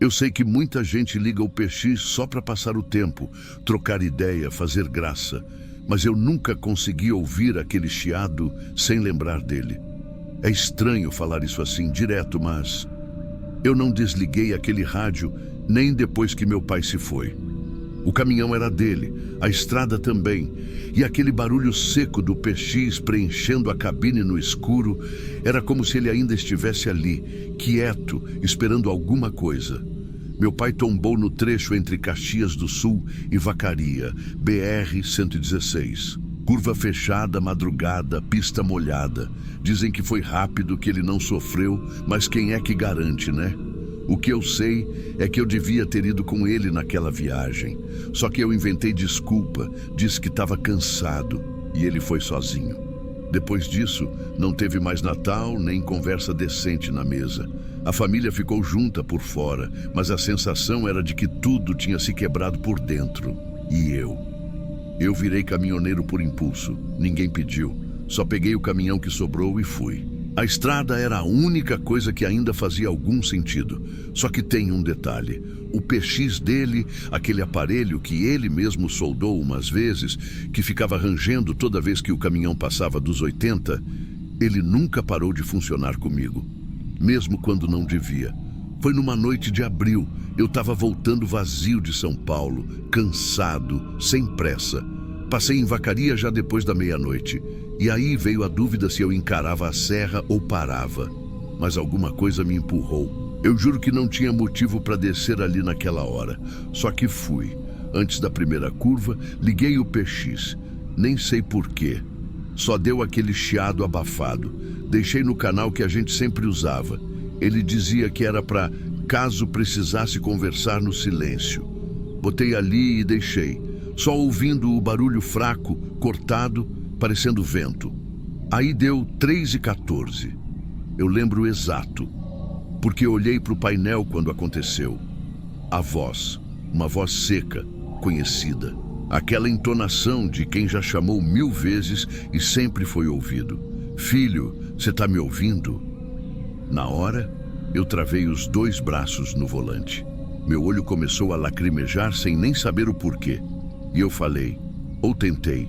Eu sei que muita gente liga o PX só para passar o tempo, trocar ideia, fazer graça, mas eu nunca consegui ouvir aquele chiado sem lembrar dele. É estranho falar isso assim direto, mas eu não desliguei aquele rádio nem depois que meu pai se foi. O caminhão era dele, a estrada também, e aquele barulho seco do PX preenchendo a cabine no escuro era como se ele ainda estivesse ali, quieto, esperando alguma coisa. Meu pai tombou no trecho entre Caxias do Sul e Vacaria, BR-116. Curva fechada, madrugada, pista molhada. Dizem que foi rápido, que ele não sofreu, mas quem é que garante, né? O que eu sei é que eu devia ter ido com ele naquela viagem. Só que eu inventei desculpa, disse que estava cansado e ele foi sozinho. Depois disso, não teve mais Natal nem conversa decente na mesa. A família ficou junta por fora, mas a sensação era de que tudo tinha se quebrado por dentro. E eu virei caminhoneiro por impulso. Ninguém pediu. Só peguei o caminhão que sobrou e fui. A estrada era a única coisa que ainda fazia algum sentido. Só que tem um detalhe. O PX dele, aquele aparelho que ele mesmo soldou umas vezes, que ficava rangendo toda vez que o caminhão passava dos 80, ele nunca parou de funcionar comigo, mesmo quando não devia. Foi numa noite de abril. Eu estava voltando vazio de São Paulo, cansado, sem pressa. Passei em Vacaria já depois da meia-noite. E aí veio a dúvida se eu encarava a serra ou parava. Mas alguma coisa me empurrou. Eu juro que não tinha motivo para descer ali naquela hora. Só que fui. Antes da primeira curva, liguei o PX. Nem sei porquê. Só deu aquele chiado abafado. Deixei no canal que a gente sempre usava. Ele dizia que era para caso precisasse conversar no silêncio. Botei ali e deixei. Só ouvindo o barulho fraco, cortado, parecendo vento. Aí deu 3h14. Eu lembro exato, porque olhei para o painel quando aconteceu. A voz, uma voz seca, conhecida. Aquela entonação de quem já chamou 1000 vezes e sempre foi ouvido. Filho, você tá me ouvindo? Na hora, eu travei os 2 braços no volante. Meu olho começou a lacrimejar sem nem saber o porquê. E eu falei, ou tentei,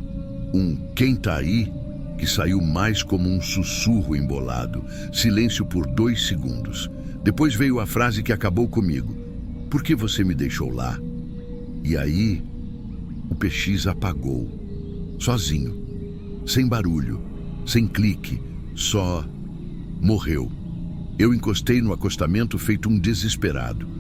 quem tá aí, que saiu mais como um sussurro embolado. Silêncio por 2 segundos. Depois veio a frase que acabou comigo. Por que você me deixou lá? E aí, o PX apagou. Sozinho. Sem barulho. Sem clique. Só morreu. Eu encostei no acostamento feito um desesperado.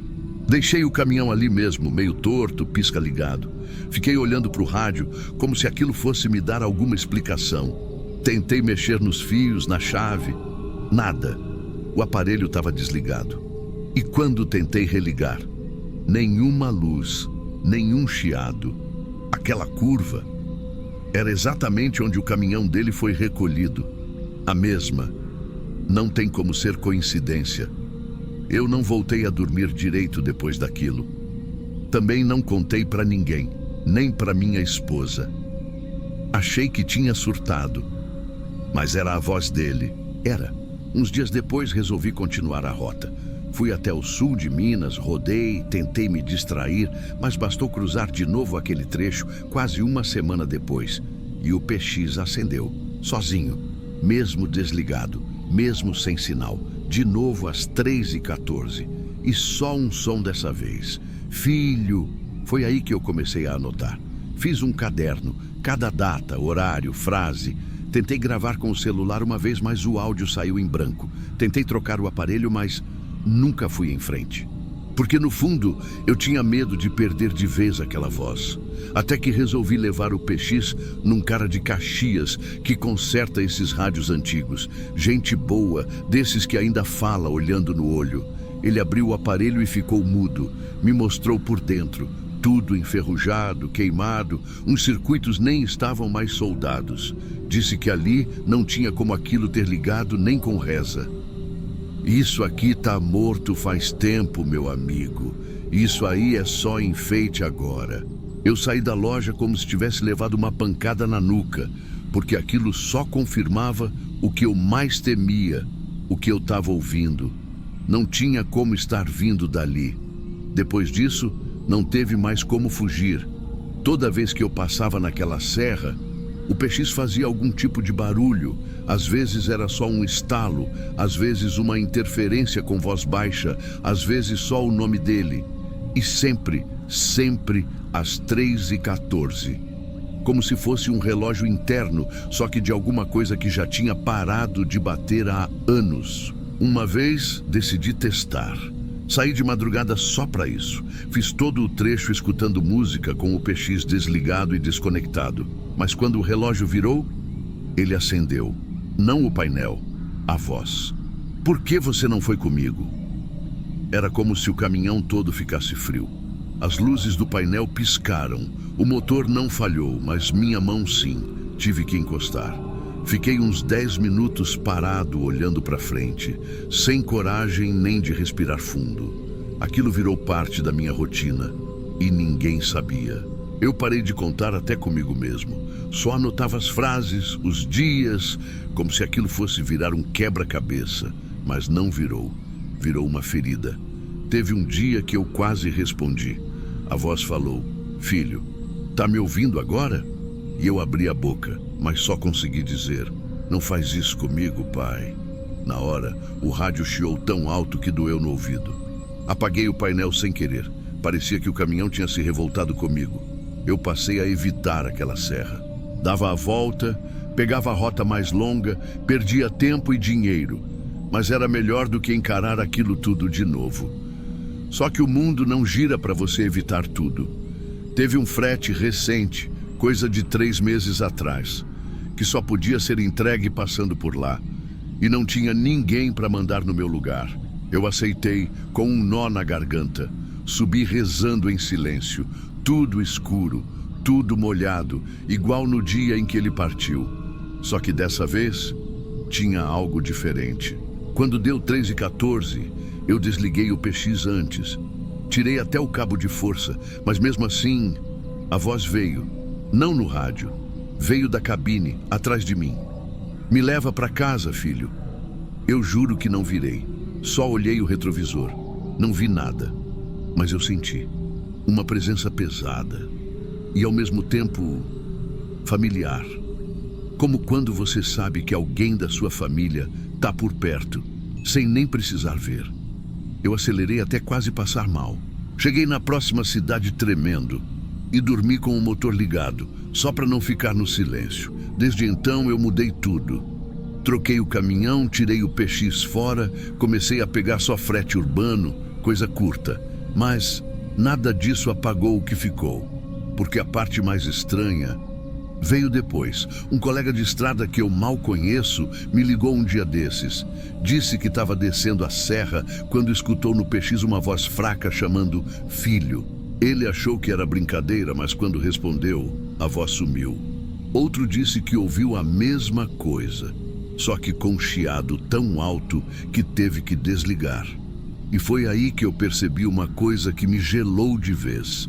Deixei o caminhão ali mesmo, meio torto, pisca ligado. Fiquei olhando para o rádio como se aquilo fosse me dar alguma explicação. Tentei mexer nos fios, na chave. Nada. O aparelho estava desligado. E quando tentei religar, nenhuma luz, nenhum chiado. Aquela curva era exatamente onde o caminhão dele foi recolhido. A mesma. Não tem como ser coincidência. Eu não voltei a dormir direito depois daquilo. Também não contei para ninguém, nem para minha esposa. Achei que tinha surtado, mas era a voz dele. Era. Uns dias depois resolvi continuar a rota. Fui até o sul de Minas, rodei, tentei me distrair, mas bastou cruzar de novo aquele trecho quase uma semana depois. E o PX acendeu, sozinho, mesmo desligado, mesmo sem sinal. De novo às 3h14. E só um som dessa vez. Filho! Foi aí que eu comecei a anotar. Fiz um caderno, cada data, horário, frase. Tentei gravar com o celular uma vez, mas o áudio saiu em branco. Tentei trocar o aparelho, mas nunca fui em frente. Porque no fundo, eu tinha medo de perder de vez aquela voz. Até que resolvi levar o PX num cara de Caxias que conserta esses rádios antigos. Gente boa, desses que ainda fala olhando no olho. Ele abriu o aparelho e ficou mudo. Me mostrou por dentro. Tudo enferrujado, queimado. Uns circuitos nem estavam mais soldados. Disse que ali não tinha como aquilo ter ligado nem com reza. Isso aqui tá morto faz tempo, meu amigo. Isso aí é só enfeite agora. Eu saí da loja como se tivesse levado uma pancada na nuca, porque aquilo só confirmava o que eu mais temia, o que eu estava ouvindo. Não tinha como estar vindo dali. Depois disso, não teve mais como fugir. Toda vez que eu passava naquela serra, o PX fazia algum tipo de barulho. Às vezes era só um estalo, às vezes uma interferência com voz baixa, às vezes só o nome dele. E sempre, sempre às 3h14. Como se fosse um relógio interno, só que de alguma coisa que já tinha parado de bater há anos. Uma vez decidi testar. Saí de madrugada só para isso. Fiz todo o trecho escutando música com o PX desligado e desconectado. Mas quando o relógio virou, ele acendeu. Não o painel, a voz. Por que você não foi comigo? Era como se o caminhão todo ficasse frio. As luzes do painel piscaram. O motor não falhou, mas minha mão sim. Tive que encostar. Fiquei uns 10 minutos parado olhando para frente, sem coragem nem de respirar fundo. Aquilo virou parte da minha rotina e ninguém sabia. Eu parei de contar até comigo mesmo. Só anotava as frases, os dias, como se aquilo fosse virar um quebra-cabeça. Mas não virou. Virou uma ferida. Teve um dia que eu quase respondi. A voz falou: "Filho, tá me ouvindo agora?" E eu abri a boca, mas só consegui dizer: "Não faz isso comigo, pai." Na hora, o rádio chiou tão alto que doeu no ouvido. Apaguei o painel sem querer. Parecia que o caminhão tinha se revoltado comigo. Eu passei a evitar aquela serra. Dava a volta, pegava a rota mais longa, perdia tempo e dinheiro. Mas era melhor do que encarar aquilo tudo de novo. Só que o mundo não gira para você evitar tudo. Teve um frete recente, coisa de 3 meses atrás, que só podia ser entregue passando por lá. E não tinha ninguém para mandar no meu lugar. Eu aceitei com um nó na garganta. Subi rezando em silêncio, tudo escuro, tudo molhado, igual no dia em que ele partiu. Só que dessa vez, tinha algo diferente. Quando deu 3h14, eu desliguei o PX antes. Tirei até o cabo de força, mas mesmo assim, a voz veio. Não no rádio. Veio da cabine, atrás de mim. "Me leva para casa, filho." Eu juro que não virei. Só olhei o retrovisor. Não vi nada. Mas eu senti uma presença pesada e ao mesmo tempo familiar. Como quando você sabe que alguém da sua família está por perto, sem nem precisar ver. Eu acelerei até quase passar mal. Cheguei na próxima cidade tremendo e dormi com o motor ligado, só para não ficar no silêncio. Desde então eu mudei tudo. Troquei o caminhão, tirei o PX fora, comecei a pegar só frete urbano, coisa curta. Mas nada disso apagou o que ficou, porque a parte mais estranha veio depois. Um colega de estrada que eu mal conheço me ligou um dia desses. Disse que estava descendo a serra quando escutou no PX uma voz fraca chamando "filho". Ele achou que era brincadeira, mas quando respondeu, a voz sumiu. Outro disse que ouviu a mesma coisa, só que com um chiado tão alto que teve que desligar. E foi aí que eu percebi uma coisa que me gelou de vez.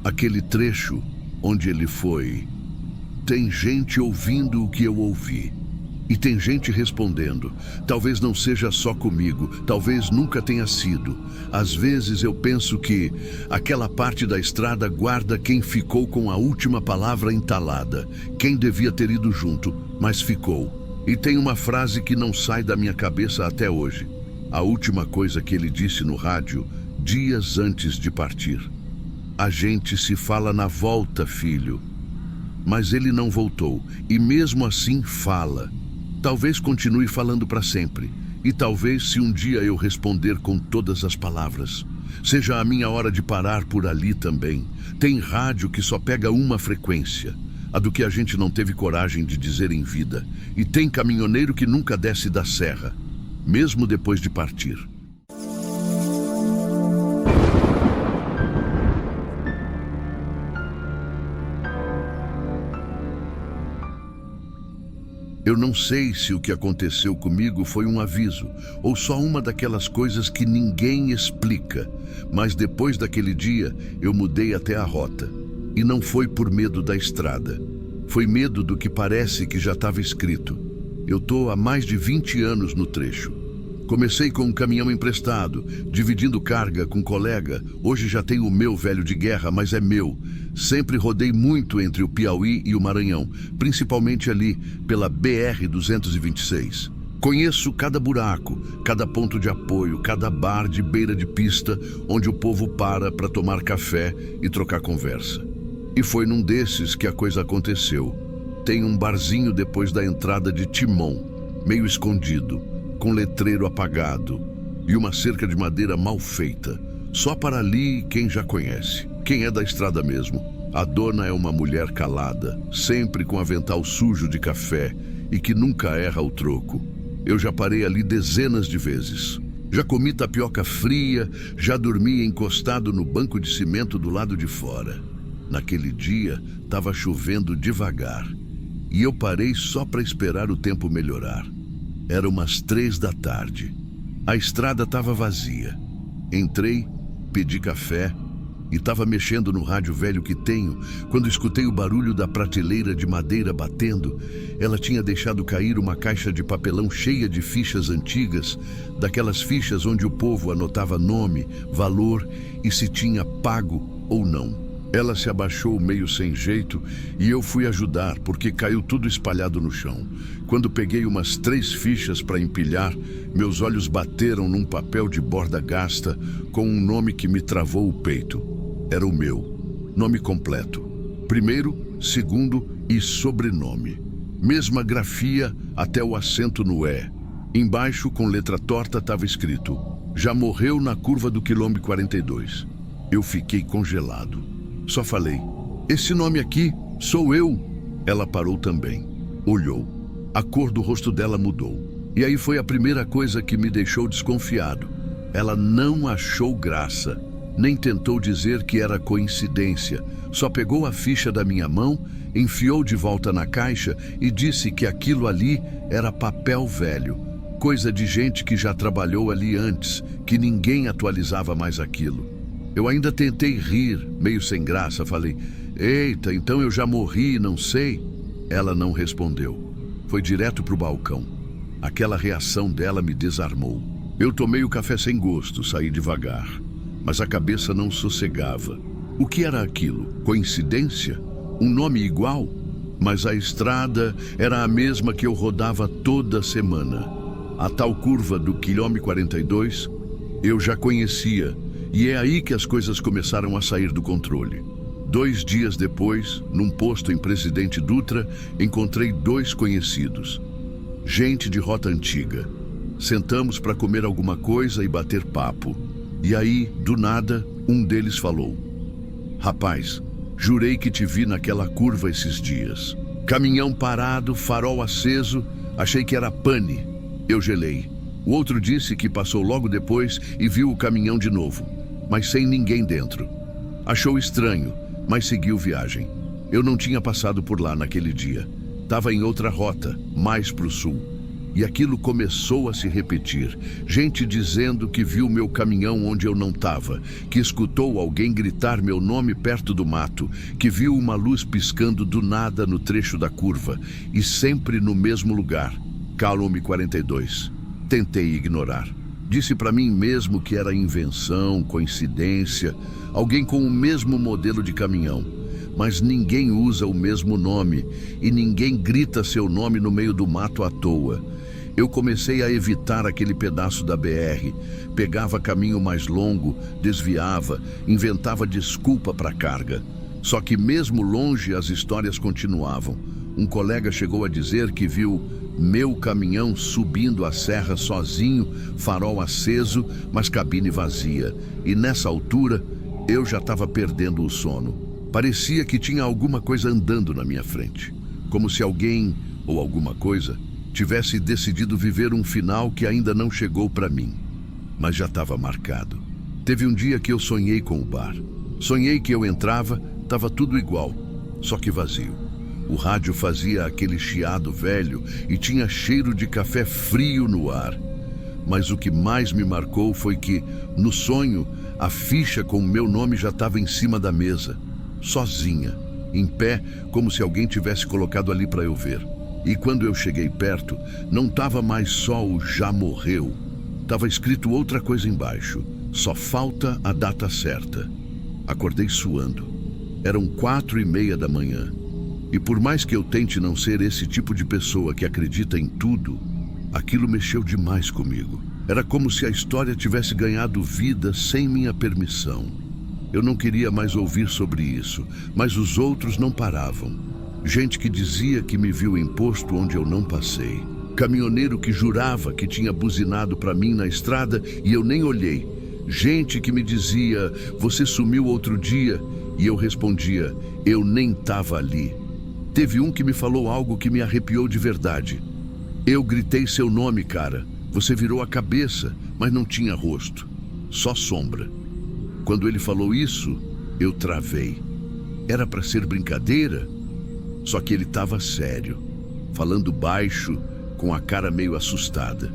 Aquele trecho onde ele foi: "Tem gente ouvindo o que eu ouvi. E tem gente respondendo. Talvez não seja só comigo, talvez nunca tenha sido. Às vezes eu penso que aquela parte da estrada guarda quem ficou com a última palavra entalada, quem devia ter ido junto, mas ficou. E tem uma frase que não sai da minha cabeça até hoje. A última coisa que ele disse no rádio, dias antes de partir: "A gente se fala na volta, filho." Mas ele não voltou, e mesmo assim fala. Talvez continue falando para sempre. E talvez, se um dia eu responder com todas as palavras, seja a minha hora de parar por ali também. Tem rádio que só pega uma frequência, a do que a gente não teve coragem de dizer em vida. E tem caminhoneiro que nunca desce da serra, mesmo depois de partir. Eu não sei se o que aconteceu comigo foi um aviso ou só uma daquelas coisas que ninguém explica, mas depois daquele dia eu mudei até a rota. E não foi por medo da estrada. Foi medo do que parece que já estava escrito. Eu tô há mais de 20 anos no trecho. Comecei com um caminhão emprestado, dividindo carga com colega. Hoje já tenho o meu velho de guerra, mas é meu. Sempre rodei muito entre o Piauí e o Maranhão, principalmente ali pela BR-226. Conheço cada buraco, cada ponto de apoio, cada bar de beira de pista onde o povo para tomar café e trocar conversa. E foi num desses que a coisa aconteceu. Tem um barzinho depois da entrada de Timon, meio escondido, com letreiro apagado e uma cerca de madeira mal feita. Só para ali quem já conhece, quem é da estrada mesmo. A dona é uma mulher calada, sempre com avental sujo de café e que nunca erra o troco. Eu já parei ali dezenas de vezes. Já comi tapioca fria, já dormi encostado no banco de cimento do lado de fora. Naquele dia, estava chovendo devagar e eu parei só para esperar o tempo melhorar. Era umas 3 da tarde. A estrada estava vazia. Entrei, pedi café e estava mexendo no rádio velho que tenho quando escutei o barulho da prateleira de madeira batendo. Ela tinha deixado cair uma caixa de papelão cheia de fichas antigas, daquelas fichas onde o povo anotava nome, valor e se tinha pago ou não. Ela se abaixou meio sem jeito e eu fui ajudar porque caiu tudo espalhado no chão. Quando peguei umas 3 fichas para empilhar, meus olhos bateram num papel de borda gasta com um nome que me travou o peito. Era o meu. Nome completo. Primeiro, segundo e sobrenome. Mesma grafia até o acento no E. Embaixo, com letra torta, estava escrito: já morreu na curva do quilômetro 42. Eu fiquei congelado. Só falei: esse nome aqui sou eu. Ela parou também. Olhou. A cor do rosto dela mudou. E aí foi a primeira coisa que me deixou desconfiado. Ela não achou graça, nem tentou dizer que era coincidência. Só pegou a ficha da minha mão, enfiou de volta na caixa e disse que aquilo ali era papel velho. Coisa de gente que já trabalhou ali antes, que ninguém atualizava mais aquilo. Eu ainda tentei rir, meio sem graça. Falei: eita, então eu já morri, não sei. Ela não respondeu. Foi direto pro balcão. Aquela reação dela me desarmou. Eu tomei o café sem gosto, saí devagar. Mas a cabeça não sossegava. O que era aquilo? Coincidência? Um nome igual? Mas a estrada era a mesma que eu rodava toda semana. A tal curva do quilômetro 42 eu já conhecia. E é aí que as coisas começaram a sair do controle. 2 dias depois, num posto em Presidente Dutra, encontrei 2 conhecidos. Gente de rota antiga. Sentamos para comer alguma coisa e bater papo. E aí, do nada, um deles falou: rapaz, jurei que te vi naquela curva esses dias. Caminhão parado, farol aceso, achei que era pane. Eu gelei. O outro disse que passou logo depois e viu o caminhão de novo, mas sem ninguém dentro. Achou estranho, mas seguiu viagem. Eu não tinha passado por lá naquele dia. Estava em outra rota, mais para o sul. E aquilo começou a se repetir. Gente dizendo que viu meu caminhão onde eu não estava, que escutou alguém gritar meu nome perto do mato, que viu uma luz piscando do nada no trecho da curva, e sempre no mesmo lugar, quilômetro 42. Tentei ignorar. Disse para mim mesmo que era invenção, coincidência, alguém com o mesmo modelo de caminhão. Mas ninguém usa o mesmo nome e ninguém grita seu nome no meio do mato à toa. Eu comecei a evitar aquele pedaço da BR, pegava caminho mais longo, desviava, inventava desculpa para carga. Só que mesmo longe as histórias continuavam. Um colega chegou a dizer que viu meu caminhão subindo a serra sozinho, farol aceso, mas cabine vazia. E nessa altura, eu já estava perdendo o sono. Parecia que tinha alguma coisa andando na minha frente. Como se alguém, ou alguma coisa, tivesse decidido viver um final que ainda não chegou para mim. Mas já estava marcado. Teve um dia que eu sonhei com o bar. Sonhei que eu entrava, estava tudo igual, só que vazio. O rádio fazia aquele chiado velho e tinha cheiro de café frio no ar. Mas o que mais me marcou foi que, no sonho, a ficha com o meu nome já estava em cima da mesa, sozinha, em pé, como se alguém tivesse colocado ali para eu ver. E quando eu cheguei perto, não estava mais só o já morreu. Estava escrito outra coisa embaixo. Só falta a data certa. Acordei suando. Eram 4:30 da manhã. E por mais que eu tente não ser esse tipo de pessoa que acredita em tudo, aquilo mexeu demais comigo. Era como se a história tivesse ganhado vida sem minha permissão. Eu não queria mais ouvir sobre isso, mas os outros não paravam. Gente que dizia que me viu em posto onde eu não passei. Caminhoneiro que jurava que tinha buzinado para mim na estrada e eu nem olhei. Gente que me dizia, você sumiu outro dia, e eu respondia, eu nem estava ali. Teve um que me falou algo que me arrepiou de verdade. Eu gritei seu nome, cara. Você virou a cabeça, mas não tinha rosto. Só sombra. Quando ele falou isso, eu travei. Era para ser brincadeira? Só que ele estava sério, falando baixo, com a cara meio assustada.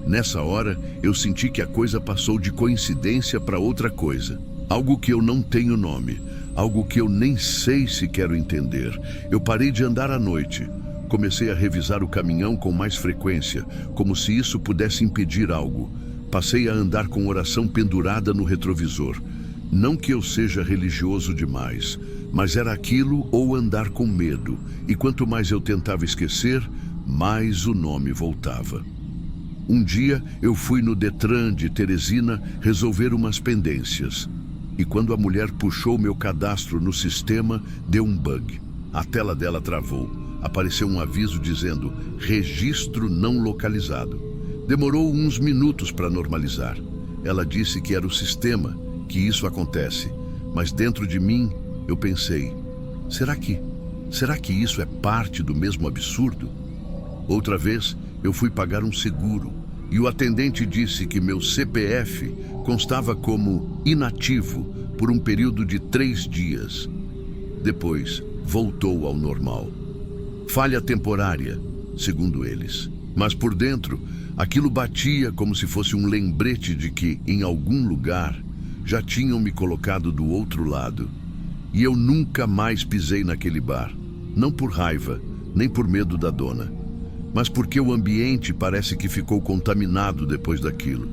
Nessa hora, eu senti que a coisa passou de coincidência para outra coisa. Algo que eu não tenho nome, algo que eu nem sei se quero entender. Eu parei de andar à noite. Comecei a revisar o caminhão com mais frequência, como se isso pudesse impedir algo. Passei a andar com oração pendurada no retrovisor. Não que eu seja religioso demais, mas era aquilo ou andar com medo. E quanto mais eu tentava esquecer, mais o nome voltava. Um dia eu fui no Detran de Teresina resolver umas pendências. E quando a mulher puxou meu cadastro no sistema, deu um bug. A tela dela travou. Apareceu um aviso dizendo, registro não localizado. Demorou uns minutos para normalizar. Ela disse que era o sistema, que isso acontece. Mas dentro de mim, eu pensei, será que isso é parte do mesmo absurdo? Outra vez, eu fui pagar um seguro e o atendente disse que meu CPF constava como inativo por um período de 3 dias. Depois, voltou ao normal. Falha temporária, segundo eles. Mas por dentro, aquilo batia como se fosse um lembrete de que, em algum lugar, já tinham me colocado do outro lado. E eu nunca mais pisei naquele bar. Não por raiva, nem por medo da dona, mas porque o ambiente parece que ficou contaminado depois daquilo.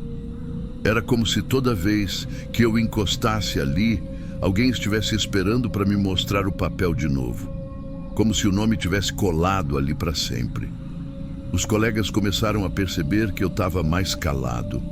Era como se toda vez que eu encostasse ali, alguém estivesse esperando para me mostrar o papel de novo. Como se o nome tivesse colado ali para sempre. Os colegas começaram a perceber que eu estava mais calado,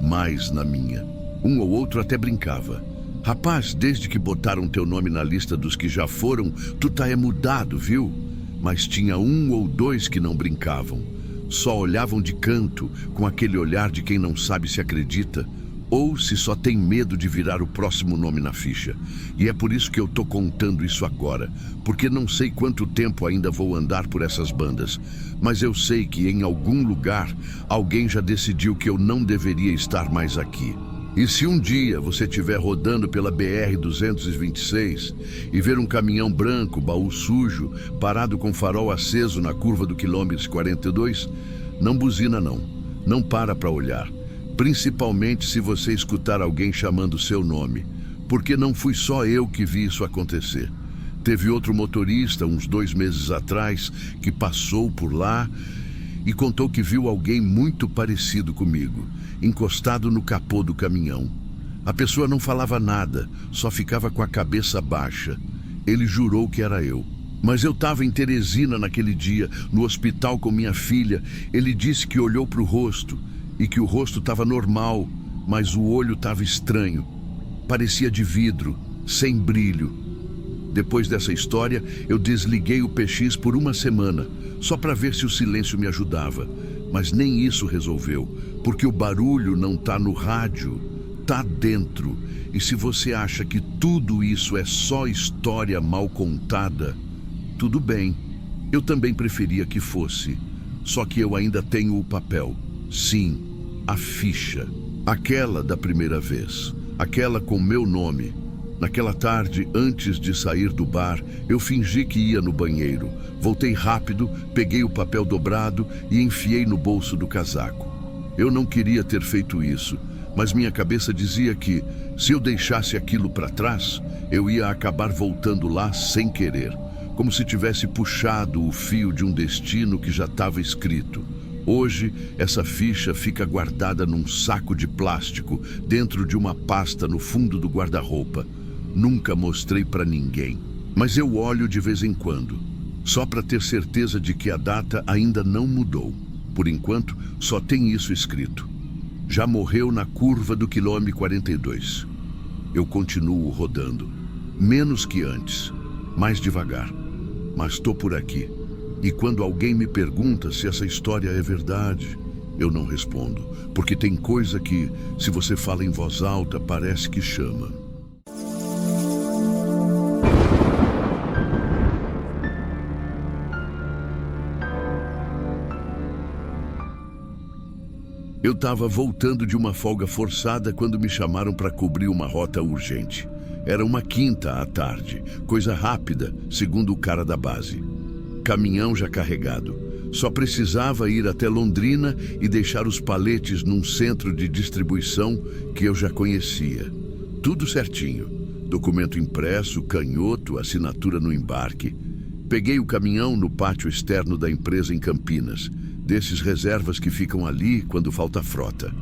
mais na minha. Um ou outro até brincava. Rapaz, desde que botaram teu nome na lista dos que já foram, tu tá mudado, viu? Mas tinha um ou dois que não brincavam. Só olhavam de canto, com aquele olhar de quem não sabe se acredita, ou se só tem medo de virar o próximo nome na ficha. E é por isso que eu tô contando isso agora, porque não sei quanto tempo ainda vou andar por essas bandas, mas eu sei que em algum lugar alguém já decidiu que eu não deveria estar mais aqui. E se um dia você estiver rodando pela BR-226 e ver um caminhão branco, baú sujo, parado com farol aceso na curva do quilômetro 42, não buzina não, não para olhar. Principalmente se você escutar alguém chamando seu nome, porque não fui só eu que vi isso acontecer. Teve outro motorista, uns 2 meses atrás, que passou por lá e contou que viu alguém muito parecido comigo, encostado no capô do caminhão. A pessoa não falava nada, só ficava com a cabeça baixa. Ele jurou que era eu. Mas eu estava em Teresina naquele dia, no hospital com minha filha. Ele disse que olhou para o rosto e que o rosto estava normal, mas o olho estava estranho. Parecia de vidro, sem brilho. Depois dessa história, eu desliguei o PX por 1 semana, só para ver se o silêncio me ajudava. Mas nem isso resolveu, porque o barulho não tá no rádio, tá dentro. E se você acha que tudo isso é só história mal contada, tudo bem. Eu também preferia que fosse. Só que eu ainda tenho o papel. Sim, a ficha. Aquela da primeira vez. Aquela com meu nome. Naquela tarde, antes de sair do bar, eu fingi que ia no banheiro. Voltei rápido, peguei o papel dobrado e enfiei no bolso do casaco. Eu não queria ter feito isso, mas minha cabeça dizia que, se eu deixasse aquilo para trás, eu ia acabar voltando lá sem querer, como se tivesse puxado o fio de um destino que já estava escrito. Hoje, essa ficha fica guardada num saco de plástico dentro de uma pasta no fundo do guarda-roupa. Nunca mostrei para ninguém, mas eu olho de vez em quando, só para ter certeza de que a data ainda não mudou. Por enquanto, só tem isso escrito. Já morreu na curva do quilômetro 42. Eu continuo rodando, menos que antes, mais devagar, mas estou por aqui. E quando alguém me pergunta se essa história é verdade, eu não respondo, porque tem coisa que, se você fala em voz alta, parece que chama. Eu estava voltando de uma folga forçada quando me chamaram para cobrir uma rota urgente. Era uma quinta à tarde, coisa rápida, segundo o cara da base. Caminhão já carregado. Só precisava ir até Londrina e deixar os paletes num centro de distribuição que eu já conhecia. Tudo certinho. Documento impresso, canhoto, assinatura no embarque. Peguei o caminhão no pátio externo da empresa em Campinas, desses reservas que ficam ali quando falta frota.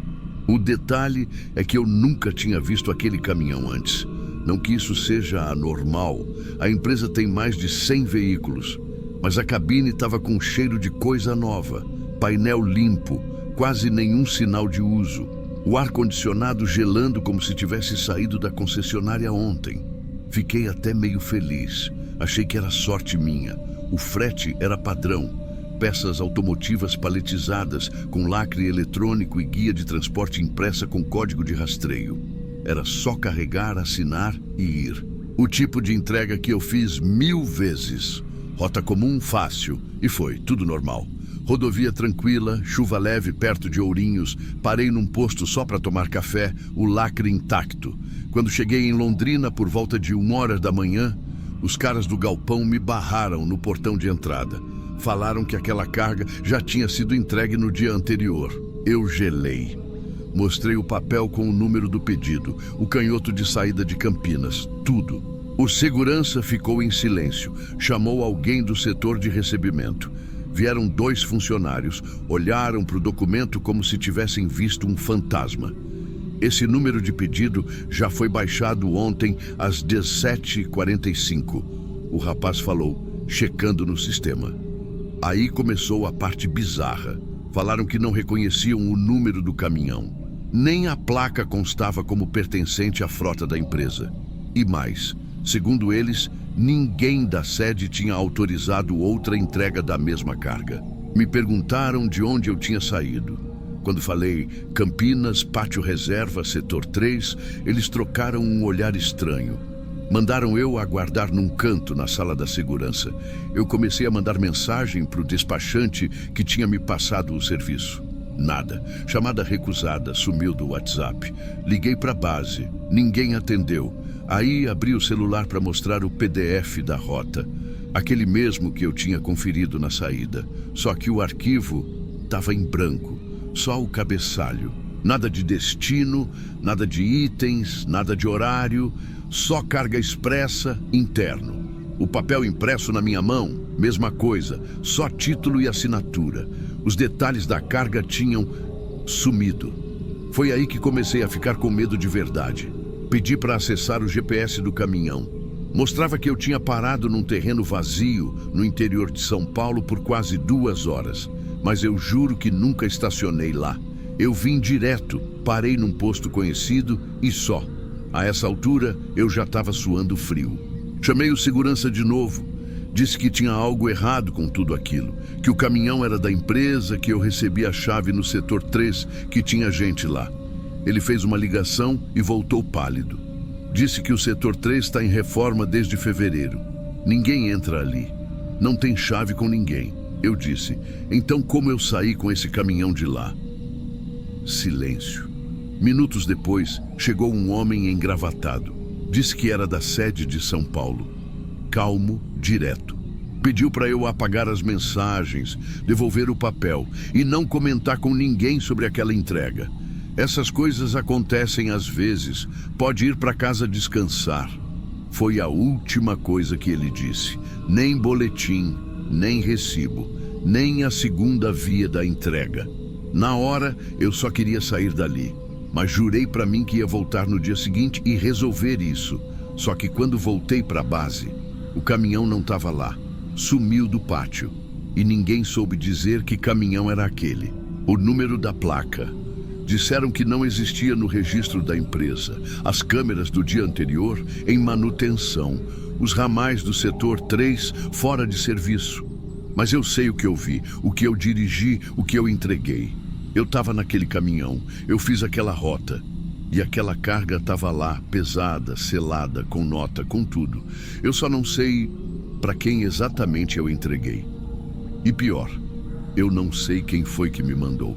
O detalhe é que eu nunca tinha visto aquele caminhão antes. Não que isso seja anormal. A empresa tem mais de 100 veículos. Mas a cabine estava com cheiro de coisa nova, painel limpo, quase nenhum sinal de uso, o ar-condicionado gelando como se tivesse saído da concessionária ontem. Fiquei até meio feliz, achei que era sorte minha. O frete era padrão, peças automotivas paletizadas com lacre eletrônico e guia de transporte impressa com código de rastreio. Era só carregar, assinar e ir. O tipo de entrega que eu fiz 1000 vezes. Rota comum, fácil, e foi, tudo normal. Rodovia tranquila, chuva leve perto de Ourinhos, parei num posto só para tomar café, o lacre intacto. Quando cheguei em Londrina, por volta de 1h da manhã, os caras do galpão me barraram no portão de entrada. Falaram que aquela carga já tinha sido entregue no dia anterior. Eu gelei. Mostrei o papel com o número do pedido, o canhoto de saída de Campinas, tudo. O segurança ficou em silêncio, chamou alguém do setor de recebimento. Vieram 2 funcionários, olharam para o documento como se tivessem visto um fantasma. Esse número de pedido já foi baixado ontem às 17h45. O rapaz falou, checando no sistema. Aí começou a parte bizarra. Falaram que não reconheciam o número do caminhão. Nem a placa constava como pertencente à frota da empresa. E mais, segundo eles, ninguém da sede tinha autorizado outra entrega da mesma carga. Me perguntaram de onde eu tinha saído. Quando falei Campinas, Pátio Reserva, Setor 3, eles trocaram um olhar estranho. Mandaram eu aguardar num canto na sala da segurança. Eu comecei a mandar mensagem para o despachante que tinha me passado o serviço. Nada. Chamada recusada, sumiu do WhatsApp. Liguei para a base, ninguém atendeu. Aí abri o celular para mostrar o PDF da rota. Aquele mesmo que eu tinha conferido na saída. Só que o arquivo estava em branco. Só o cabeçalho. Nada de destino, nada de itens, nada de horário. Só carga expressa, interno. O papel impresso na minha mão, mesma coisa. Só título e assinatura. Os detalhes da carga tinham sumido. Foi aí que comecei a ficar com medo de verdade. Pedi para acessar o GPS do caminhão. Mostrava que eu tinha parado num terreno vazio no interior de São Paulo por quase 2 horas. Mas eu juro que nunca estacionei lá. Eu vim direto, parei num posto conhecido e só. A essa altura, eu já estava suando frio. Chamei o segurança de novo. Disse que tinha algo errado com tudo aquilo. Que o caminhão era da empresa, que eu recebi a chave no setor 3, que tinha gente lá. Ele fez uma ligação e voltou pálido. Disse que o setor 3 está em reforma desde fevereiro. Ninguém entra ali. Não tem chave com ninguém. Eu disse, então como eu saí com esse caminhão de lá? Silêncio. Minutos depois, chegou um homem engravatado. Disse que era da sede de São Paulo. Calmo, direto. Pediu para eu apagar as mensagens, devolver o papel e não comentar com ninguém sobre aquela entrega. Essas coisas acontecem às vezes. Pode ir para casa descansar. Foi a última coisa que ele disse. Nem boletim, nem recibo. nem a segunda via da entrega. Na hora, eu só queria sair dali, mas jurei para mim que ia voltar no dia seguinte e resolver isso. Só que quando voltei para a base, o caminhão não estava lá. Sumiu do pátio. E ninguém soube dizer que caminhão era aquele. O número da placa. Disseram que não existia no registro da empresa. As câmeras do dia anterior em manutenção. Os ramais do setor 3 fora de serviço. Mas eu sei o que eu vi, o que eu dirigi, o que eu entreguei. Eu estava naquele caminhão, eu fiz aquela rota. E aquela carga estava lá, pesada, selada, com nota, com tudo. Eu só não sei para quem exatamente eu entreguei. E pior, eu não sei quem foi que me mandou.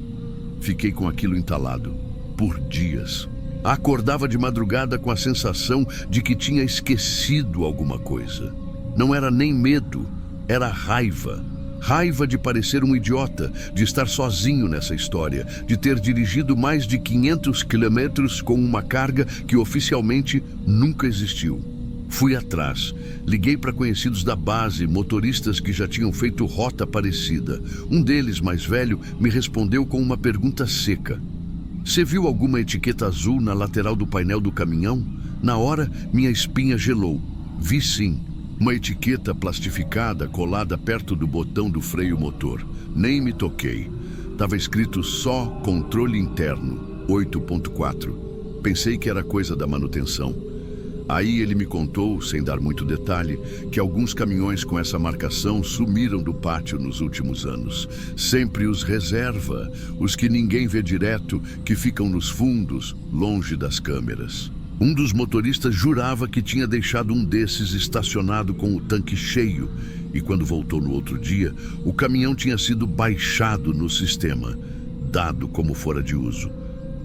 Fiquei com aquilo entalado, por dias. Acordava de madrugada com a sensação de que tinha esquecido alguma coisa. Não era nem medo, era raiva. Raiva de parecer um idiota, de estar sozinho nessa história, de ter dirigido mais de 500 quilômetros com uma carga que oficialmente nunca existiu. Fui atrás, liguei para conhecidos da base, motoristas que já tinham feito rota parecida. Um deles, mais velho, me respondeu com uma pergunta seca. Você viu alguma etiqueta azul na lateral do painel do caminhão? Na hora, minha espinha gelou. Vi sim. Uma etiqueta plastificada colada perto do botão do freio motor. Nem me toquei. Estava escrito só controle interno, 8.4. Pensei que era coisa da manutenção. Aí ele me contou, sem dar muito detalhe, que alguns caminhões com essa marcação sumiram do pátio nos últimos anos. Sempre os reserva, os que ninguém vê direto, que ficam nos fundos, longe das câmeras. Um dos motoristas jurava que tinha deixado um desses estacionado com o tanque cheio e quando voltou no outro dia, o caminhão tinha sido baixado no sistema, dado como fora de uso.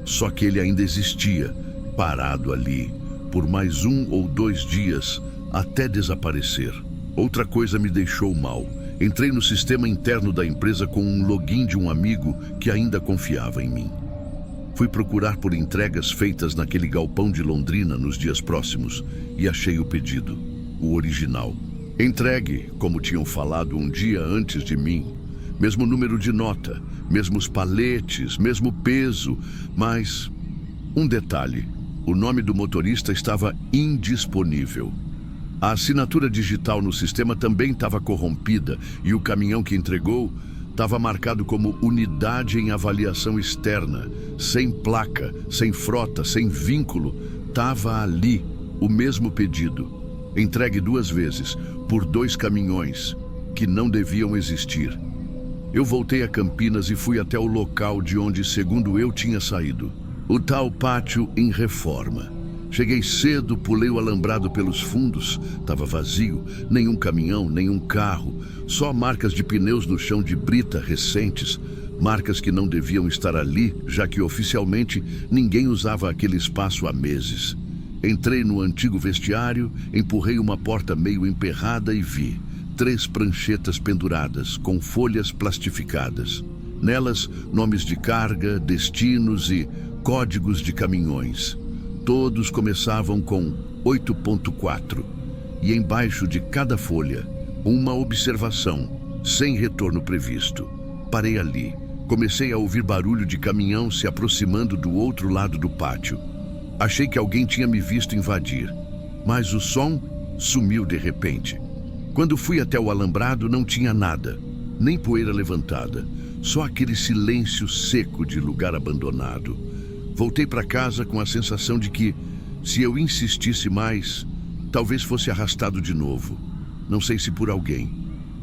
Só que ele ainda existia, parado ali, por mais 1 ou 2 dias, até desaparecer. Outra coisa me deixou mal. Entrei no sistema interno da empresa com um login de um amigo que ainda confiava em mim. Fui procurar por entregas feitas naquele galpão de Londrina nos dias próximos e achei o pedido, o original. Entregue, como tinham falado um dia antes de mim. Mesmo número de nota, mesmos paletes, mesmo peso, mas um detalhe, o nome do motorista estava indisponível. A assinatura digital no sistema também estava corrompida e o caminhão que entregou estava marcado como unidade em avaliação externa, sem placa, sem frota, sem vínculo. Estava ali, o mesmo pedido, entregue 2 vezes, por 2 caminhões, que não deviam existir. Eu voltei a Campinas e fui até o local de onde, segundo eu, tinha saído. O tal pátio em reforma. Cheguei cedo, pulei o alambrado pelos fundos, estava vazio, nenhum caminhão, nenhum carro, só marcas de pneus no chão de brita recentes, marcas que não deviam estar ali, já que oficialmente ninguém usava aquele espaço há meses. Entrei no antigo vestiário, empurrei uma porta meio emperrada e vi 3 pranchetas penduradas, com folhas plastificadas. Nelas, nomes de carga, destinos e códigos de caminhões. Todos começavam com 8.4 e embaixo de cada folha, uma observação, sem retorno previsto. Parei ali, comecei a ouvir barulho de caminhão se aproximando do outro lado do pátio. Achei que alguém tinha me visto invadir, mas o som sumiu de repente. Quando fui até o alambrado não tinha nada, nem poeira levantada, só aquele silêncio seco de lugar abandonado. Voltei para casa com a sensação de que, se eu insistisse mais, talvez fosse arrastado de novo. Não sei se por alguém,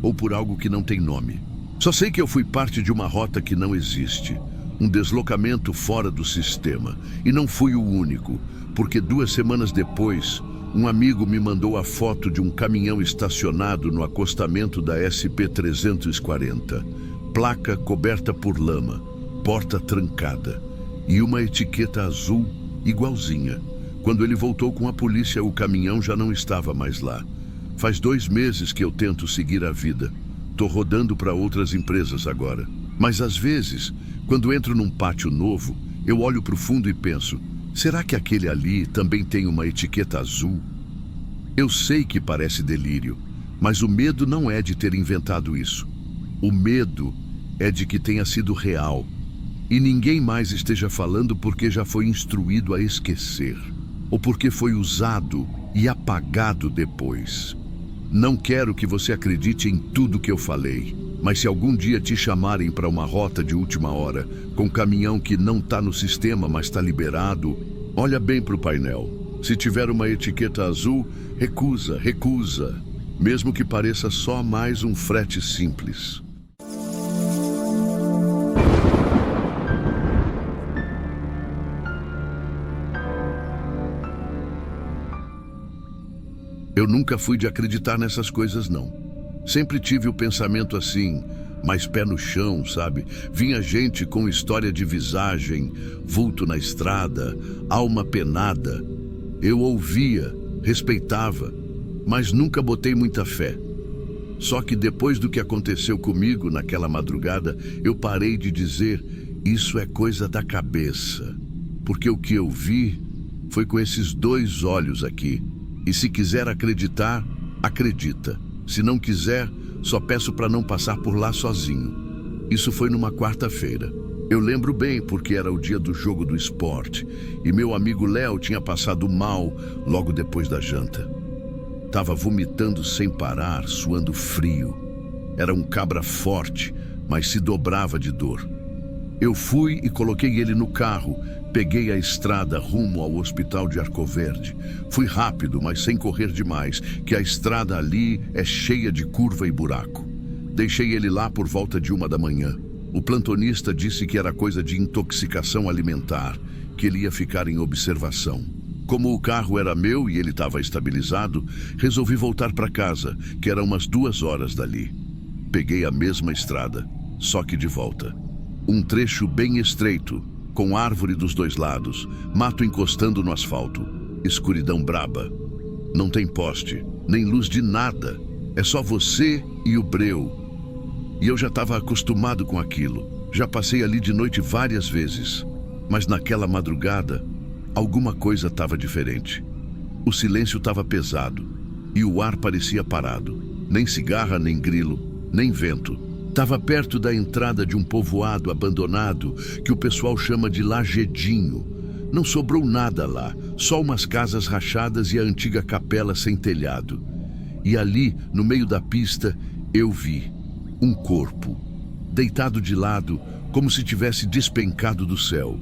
ou por algo que não tem nome. Só sei que eu fui parte de uma rota que não existe, um deslocamento fora do sistema. E não fui o único, porque 2 semanas depois, um amigo me mandou a foto de um caminhão estacionado no acostamento da SP-340. Placa coberta por lama, porta trancada. E uma etiqueta azul igualzinha. Quando ele voltou com a polícia, o caminhão já não estava mais lá. Faz 2 meses que eu tento seguir a vida. Tô rodando para outras empresas agora. Mas às vezes, quando entro num pátio novo, eu olho para o fundo e penso, será que aquele ali também tem uma etiqueta azul? Eu sei que parece delírio, mas o medo não é de ter inventado isso. O medo é de que tenha sido real e ninguém mais esteja falando porque já foi instruído a esquecer, ou porque foi usado e apagado depois. Não quero que você acredite em tudo que eu falei, mas se algum dia te chamarem para uma rota de última hora, com caminhão que não está no sistema, mas está liberado, olha bem para o painel. Se tiver uma etiqueta azul, recusa, recusa, mesmo que pareça só mais um frete simples. Eu nunca fui de acreditar nessas coisas, não. Sempre tive o pensamento assim, mais pé no chão, sabe? Vinha gente com história de visagem, vulto na estrada, alma penada. Eu ouvia, respeitava, mas nunca botei muita fé. Só que depois do que aconteceu comigo naquela madrugada, eu parei de dizer, isso é coisa da cabeça. Porque o que eu vi foi com esses dois olhos aqui. E se quiser acreditar, acredita. Se não quiser, só peço para não passar por lá sozinho. Isso foi numa quarta-feira. Eu lembro bem porque era o dia do jogo do esporte e meu amigo Léo tinha passado mal logo depois da janta. Tava vomitando sem parar, suando frio. Era um cabra forte, mas se dobrava de dor. Eu fui e coloquei ele no carro. Peguei a estrada rumo ao hospital de Arcoverde. Fui rápido, mas sem correr demais, que a estrada ali é cheia de curva e buraco. Deixei ele lá por volta de 1 da manhã. O plantonista disse que era coisa de intoxicação alimentar, que ele ia ficar em observação. Como o carro era meu e ele estava estabilizado, resolvi voltar para casa, que era umas 2 horas dali. Peguei a mesma estrada, só que de volta. Um trecho bem estreito, com árvore dos dois lados, mato encostando no asfalto, escuridão braba. Não tem poste, nem luz de nada, é só você e o breu. E eu já estava acostumado com aquilo, já passei ali de noite várias vezes, mas naquela madrugada, alguma coisa estava diferente. O silêncio estava pesado, e o ar parecia parado, nem cigarra, nem grilo, nem vento. Estava perto da entrada de um povoado abandonado que o pessoal chama de Lagedinho. Não sobrou nada lá, só umas casas rachadas e a antiga capela sem telhado. E ali, no meio da pista, eu vi um corpo, deitado de lado, como se tivesse despencado do céu.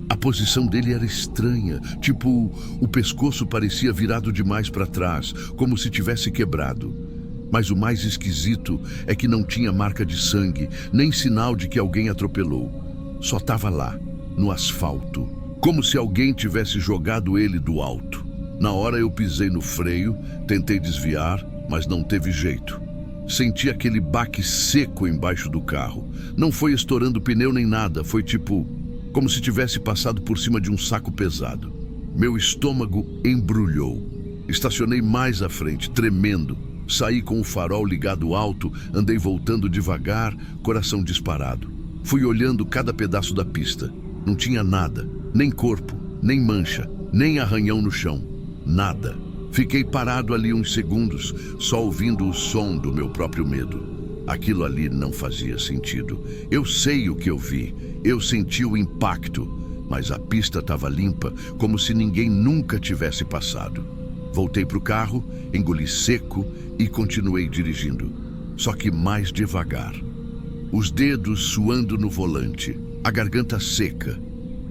A posição dele era estranha, tipo, o pescoço parecia virado demais para trás, como se tivesse quebrado. Mas o mais esquisito é que não tinha marca de sangue, nem sinal de que alguém atropelou. Só estava lá, no asfalto, como se alguém tivesse jogado ele do alto. Na hora eu pisei no freio, tentei desviar, mas não teve jeito. Senti aquele baque seco embaixo do carro. Não foi estourando pneu nem nada, foi tipo, como se tivesse passado por cima de um saco pesado. Meu estômago embrulhou. Estacionei mais à frente, tremendo. Saí com o farol ligado alto, andei voltando devagar, coração disparado. Fui olhando cada pedaço da pista. Não tinha nada, nem corpo, nem mancha, nem arranhão no chão. Nada. Fiquei parado ali uns segundos, só ouvindo o som do meu próprio medo. Aquilo ali não fazia sentido. Eu sei o que eu vi, eu senti o impacto, mas a pista estava limpa, como se ninguém nunca tivesse passado. Voltei para o carro, engoli seco e continuei dirigindo, só que mais devagar. Os dedos suando no volante, a garganta seca.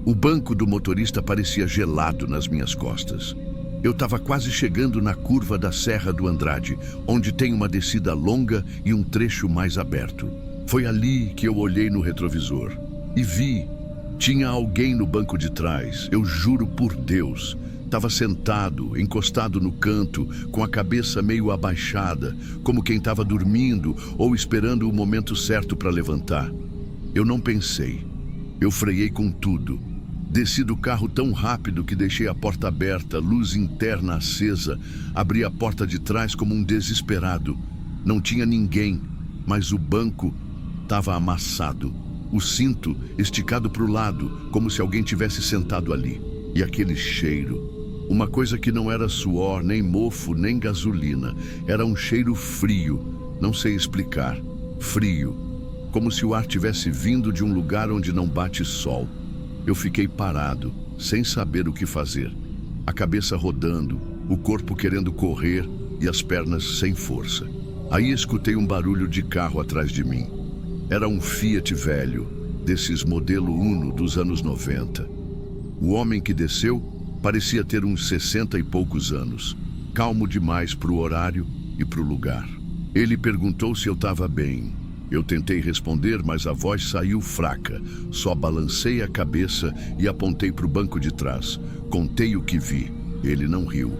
O banco do motorista parecia gelado nas minhas costas. Eu estava quase chegando na curva da Serra do Andrade, onde tem uma descida longa e um trecho mais aberto. Foi ali que eu olhei no retrovisor e vi, tinha alguém no banco de trás, eu juro por Deus. Estava sentado, encostado no canto, com a cabeça meio abaixada, como quem estava dormindo ou esperando o momento certo para levantar. Eu não pensei. Eu freiei com tudo. Desci do carro tão rápido que deixei a porta aberta, luz interna acesa. Abri a porta de trás como um desesperado. Não tinha ninguém, mas o banco estava amassado. O cinto esticado para o lado, como se alguém tivesse sentado ali. E aquele cheiro. Uma coisa que não era suor, nem mofo, nem gasolina. Era um cheiro frio, não sei explicar. Frio. como se o ar tivesse vindo de um lugar onde não bate sol. Eu fiquei parado, sem saber o que fazer. A cabeça rodando, o corpo querendo correr e as pernas sem força. Aí escutei um barulho de carro atrás de mim. Era um Fiat velho, desses modelo Uno dos anos 90. O homem que desceu parecia ter uns 60 e poucos anos, calmo demais para o horário e para o lugar. Ele perguntou se eu estava bem. Eu tentei responder, mas a voz saiu fraca. Só balancei a cabeça e apontei para o banco de trás. Contei o que vi. Ele não riu,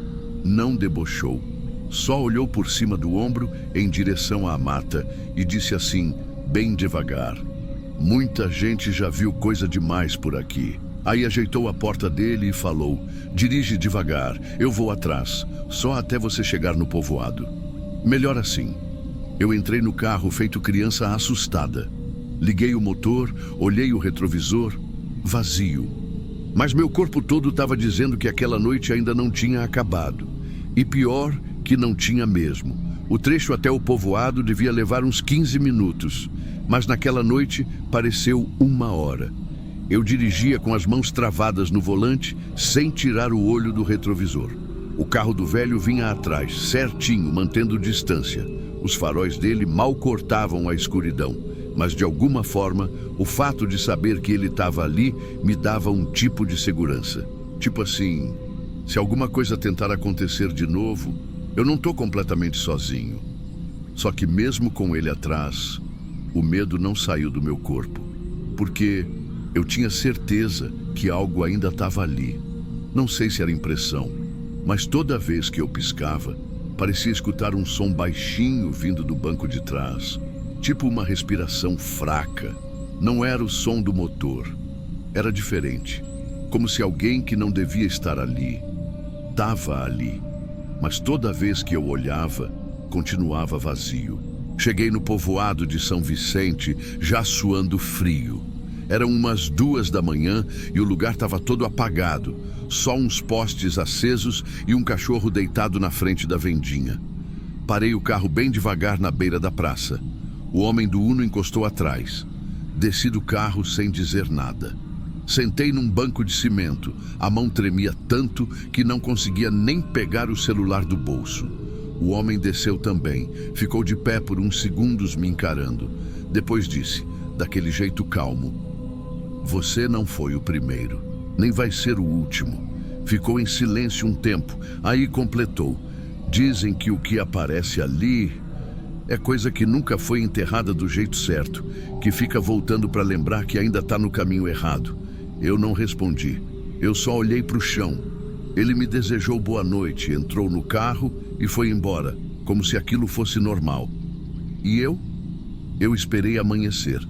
não debochou. Só olhou por cima do ombro em direção à mata e disse assim, bem devagar: muita gente já viu coisa demais por aqui. Aí ajeitou a porta dele e falou: dirige devagar, eu vou atrás, só até você chegar no povoado. Melhor assim. Eu entrei no carro feito criança assustada. Liguei o motor, olhei o retrovisor, vazio. Mas meu corpo todo estava dizendo que aquela noite ainda não tinha acabado. E pior, que não tinha mesmo. O trecho até o povoado devia levar uns 15 minutos, mas naquela noite pareceu 1 hora. Eu dirigia com as mãos travadas no volante, sem tirar o olho do retrovisor. O carro do velho vinha atrás, certinho, mantendo distância. Os faróis dele mal cortavam a escuridão, mas de alguma forma, o fato de saber que ele estava ali me dava um tipo de segurança. Tipo assim, se alguma coisa tentar acontecer de novo, eu não estou completamente sozinho. Só que mesmo com ele atrás, o medo não saiu do meu corpo, porque eu tinha certeza que algo ainda estava ali. Não sei se era impressão, mas toda vez que eu piscava, parecia escutar um som baixinho vindo do banco de trás, tipo uma respiração fraca. Não era o som do motor, era diferente, como se alguém que não devia estar ali, estava ali. Mas toda vez que eu olhava, continuava vazio. Cheguei no povoado de São Vicente, já suando frio. Eram umas 2 da manhã e o lugar estava todo apagado. Só uns postes acesos e um cachorro deitado na frente da vendinha. Parei o carro bem devagar na beira da praça. O homem do Uno encostou atrás. Desci do carro sem dizer nada. Sentei num banco de cimento. A mão tremia tanto que não conseguia nem pegar o celular do bolso. O homem desceu também. Ficou de pé por uns segundos me encarando. Depois disse, daquele jeito calmo: você não foi o primeiro, nem vai ser o último. Ficou em silêncio um tempo, aí completou: dizem que o que aparece ali é coisa que nunca foi enterrada do jeito certo, que fica voltando para lembrar que ainda está no caminho errado. Eu não respondi, eu só olhei para o chão. Ele me desejou boa noite, entrou no carro e foi embora, como se aquilo fosse normal. E eu? Eu esperei amanhecer.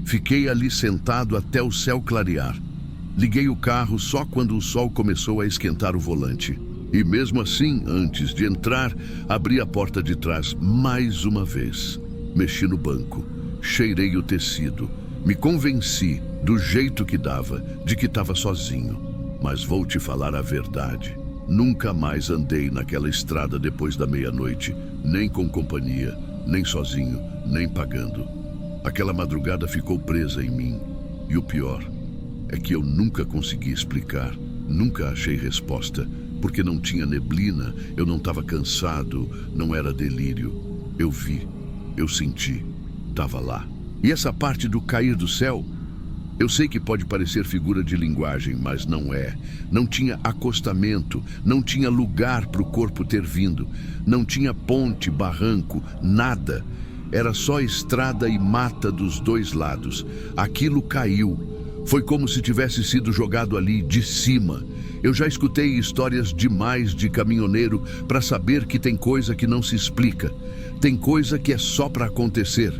Fiquei ali sentado até o céu clarear. Liguei o carro só quando o sol começou a esquentar o volante. E mesmo assim, antes de entrar, abri a porta de trás mais uma vez. Mexi no banco, cheirei o tecido. Me convenci, do jeito que dava, de que estava sozinho. Mas vou te falar a verdade. Nunca mais andei naquela estrada depois da meia-noite, nem com companhia, nem sozinho, nem pagando. Aquela madrugada ficou presa em mim. E o pior é que eu nunca consegui explicar, nunca achei resposta, porque não tinha neblina, eu não estava cansado, não era delírio. Eu vi, eu senti, estava lá. E essa parte do cair do céu, eu sei que pode parecer figura de linguagem, mas não é. Não tinha acostamento, não tinha lugar para o corpo ter vindo, não tinha ponte, barranco, nada. Era só estrada e mata dos dois lados. Aquilo caiu. Foi como se tivesse sido jogado ali de cima. Eu já escutei histórias demais de caminhoneiro para saber que tem coisa que não se explica. Tem coisa que é só para acontecer.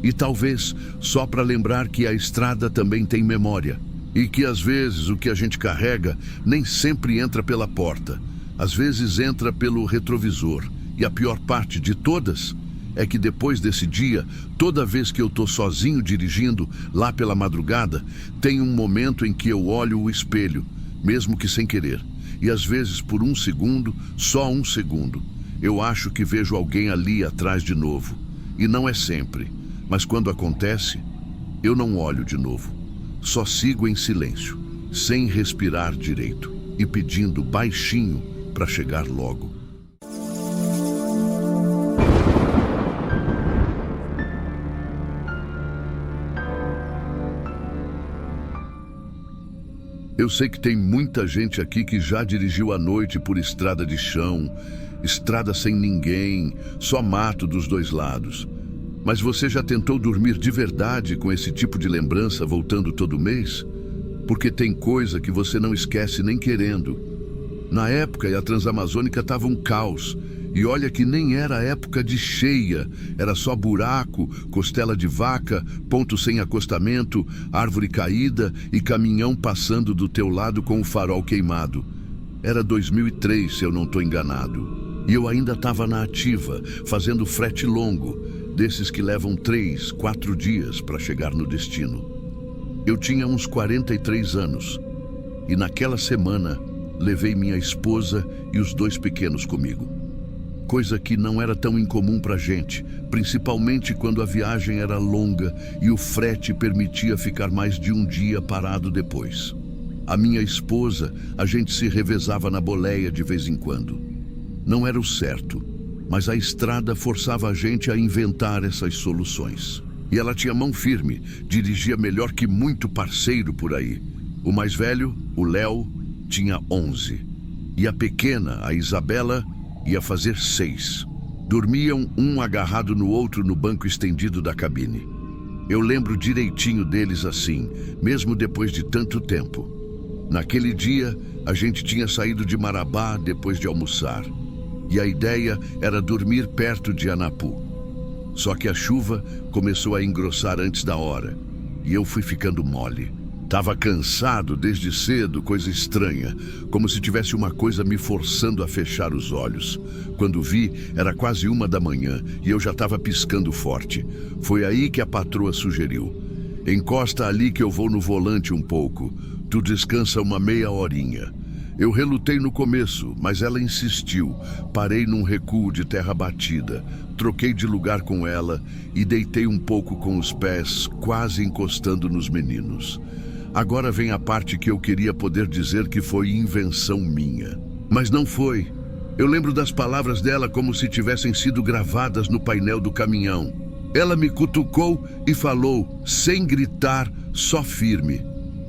E talvez só para lembrar que a estrada também tem memória. E que às vezes o que a gente carrega nem sempre entra pela porta. Às vezes entra pelo retrovisor. E a pior parte de todas é que depois desse dia, toda vez que eu tô sozinho dirigindo, lá pela madrugada, tem um momento em que eu olho o espelho, mesmo que sem querer. E às vezes por um segundo, só um segundo, eu acho que vejo alguém ali atrás de novo. E não é sempre. Mas quando acontece, eu não olho de novo. Só sigo em silêncio, sem respirar direito e pedindo baixinho para chegar logo. Eu sei que tem muita gente aqui que já dirigiu à noite por estrada de chão, estrada sem ninguém, só mato dos dois lados. Mas você já tentou dormir de verdade com esse tipo de lembrança voltando todo mês? Porque tem coisa que você não esquece nem querendo. Na época, a Transamazônica estava um caos. E olha que nem era época de cheia, era só buraco, costela de vaca, ponto sem acostamento, árvore caída e caminhão passando do teu lado com o farol queimado. Era 2003, se eu não estou enganado. E eu ainda estava na ativa, fazendo frete longo, desses que levam 3, 4 dias para chegar no destino. Eu tinha uns 43 anos e naquela semana levei minha esposa e os 2 pequenos comigo. Coisa que não era tão incomum pra gente, principalmente quando a viagem era longa e o frete permitia ficar mais de um dia parado depois. A minha esposa, a gente se revezava na boleia de vez em quando. Não era o certo, mas a estrada forçava a gente a inventar essas soluções. E ela tinha mão firme, dirigia melhor que muito parceiro por aí. O mais velho, o Léo, tinha 11. E a pequena, a Isabela, ia fazer 6. Dormiam um agarrado no outro no banco estendido da cabine. Eu lembro direitinho deles assim, mesmo depois de tanto tempo. Naquele dia, a gente tinha saído de Marabá depois de almoçar. E a ideia era dormir perto de Anapu. Só que a chuva começou a engrossar antes da hora. E eu fui ficando mole. Tava cansado desde cedo, coisa estranha, como se tivesse uma coisa me forçando a fechar os olhos. Quando vi, era quase 1 da manhã e eu já estava piscando forte. Foi aí que a patroa sugeriu: encosta ali que eu vou no volante um pouco, tu descansa uma meia horinha. Eu relutei no começo, mas ela insistiu. Parei num recuo de terra batida, troquei de lugar com ela e deitei um pouco com os pés quase encostando nos meninos. Agora vem a parte que eu queria poder dizer que foi invenção minha. Mas não foi. Eu lembro das palavras dela como se tivessem sido gravadas no painel do caminhão. Ela me cutucou e falou, sem gritar, só firme: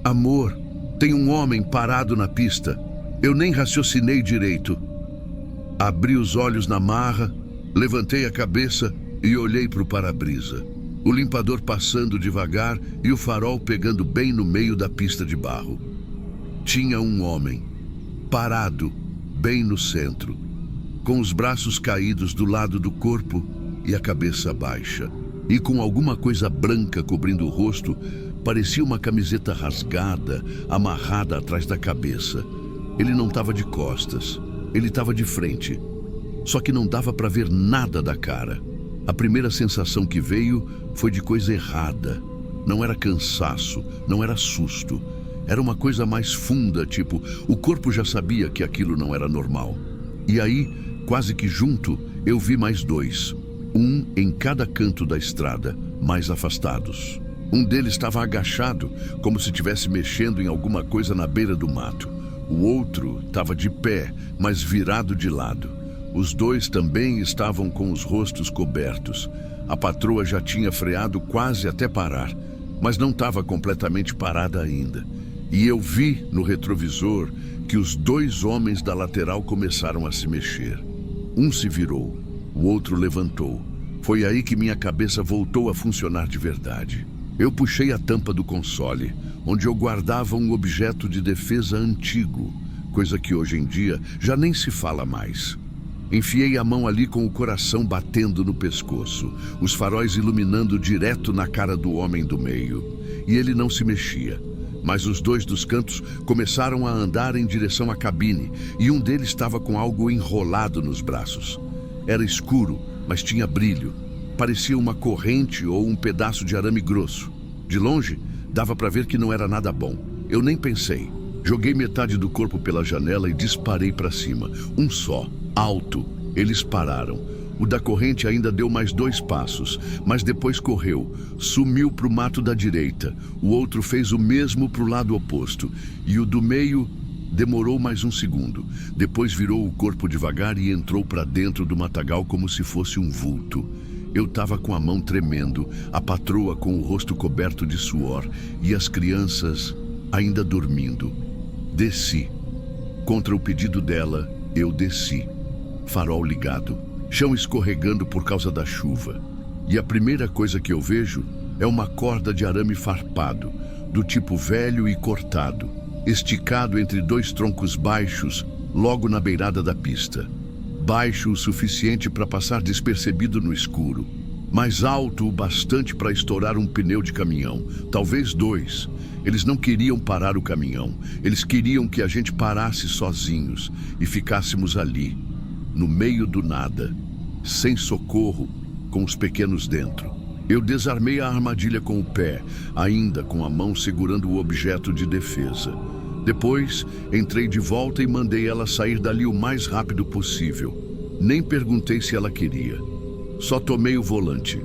amor, tem um homem parado na pista. Eu nem raciocinei direito. Abri os olhos na marra, levantei a cabeça e olhei para o para-brisa. O limpador passando devagar e o farol pegando bem no meio da pista de barro. Tinha um homem, parado, bem no centro, com os braços caídos do lado do corpo e a cabeça baixa. E com alguma coisa branca cobrindo o rosto, parecia uma camiseta rasgada, amarrada atrás da cabeça. Ele não estava de costas, ele estava de frente. Só que não dava para ver nada da cara. A primeira sensação que veio foi de coisa errada. Não era cansaço, não era susto. Era uma coisa mais funda, tipo, o corpo já sabia que aquilo não era normal. E aí, quase que junto, eu vi mais 2. Um em cada canto da estrada, mais afastados. Um deles estava agachado, como se estivesse mexendo em alguma coisa na beira do mato. O outro estava de pé, mas virado de lado. Os 2 também estavam com os rostos cobertos. A patroa já tinha freado quase até parar, mas não estava completamente parada ainda. E eu vi no retrovisor que os 2 homens da lateral começaram a se mexer. Um se virou, o outro levantou. Foi aí que minha cabeça voltou a funcionar de verdade. Eu puxei a tampa do console, onde eu guardava um objeto de defesa antigo, coisa que hoje em dia já nem se fala mais. Enfiei a mão ali com o coração batendo no pescoço, os faróis iluminando direto na cara do homem do meio. E ele não se mexia, mas os 2 dos cantos começaram a andar em direção à cabine, e um deles estava com algo enrolado nos braços. Era escuro, mas tinha brilho. Parecia uma corrente ou um pedaço de arame grosso. De longe, dava para ver que não era nada bom. Eu nem pensei. Joguei metade do corpo pela janela e disparei para cima. Um só. Alto. Eles pararam. O da corrente ainda deu mais 2 passos, mas depois correu, sumiu para o mato da direita. O outro fez o mesmo para o lado oposto, e o do meio demorou mais 1 segundo. Depois virou o corpo devagar e entrou para dentro do matagal como se fosse um vulto. Eu estava com a mão tremendo, a patroa com o rosto coberto de suor e as crianças ainda dormindo. Desci. Contra o pedido dela, eu desci. Farol ligado. Chão escorregando por causa da chuva. E a primeira coisa que eu vejo é uma corda de arame farpado, do tipo velho e cortado, esticado entre 2 troncos baixos, logo na beirada da pista. Baixo o suficiente para passar despercebido no escuro, mas alto o bastante para estourar um pneu de caminhão, talvez 2. Eles não queriam parar o caminhão, eles queriam que a gente parasse sozinhos e ficássemos ali, no meio do nada, sem socorro, com os pequenos dentro. Eu desarmei a armadilha com o pé, ainda com a mão segurando o objeto de defesa. Depois, entrei de volta e mandei ela sair dali o mais rápido possível. Nem perguntei se ela queria. Só tomei o volante.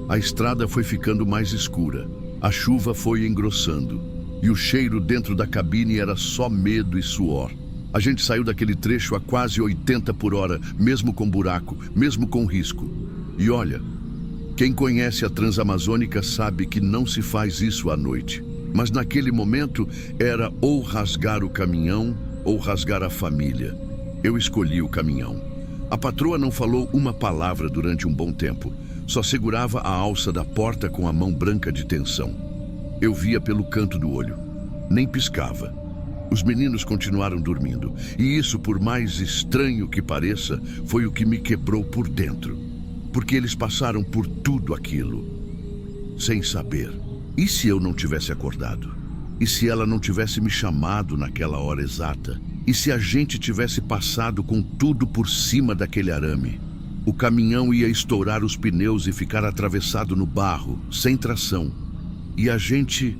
A estrada foi ficando mais escura. A chuva foi engrossando. E o cheiro dentro da cabine era só medo e suor. A gente saiu daquele trecho a quase 80 por hora, mesmo com buraco, mesmo com risco. E olha, quem conhece a Transamazônica sabe que não se faz isso à noite. Mas naquele momento era ou rasgar o caminhão ou rasgar a família. Eu escolhi o caminhão. A patroa não falou uma palavra durante um bom tempo. Só segurava a alça da porta com a mão branca de tensão. Eu via pelo canto do olho. Nem piscava. Os meninos continuaram dormindo. E isso, por mais estranho que pareça, foi o que me quebrou por dentro. Porque eles passaram por tudo aquilo, sem saber. E se eu não tivesse acordado? E se ela não tivesse me chamado naquela hora exata? E se a gente tivesse passado com tudo por cima daquele arame? O caminhão ia estourar os pneus e ficar atravessado no barro, sem tração. E a gente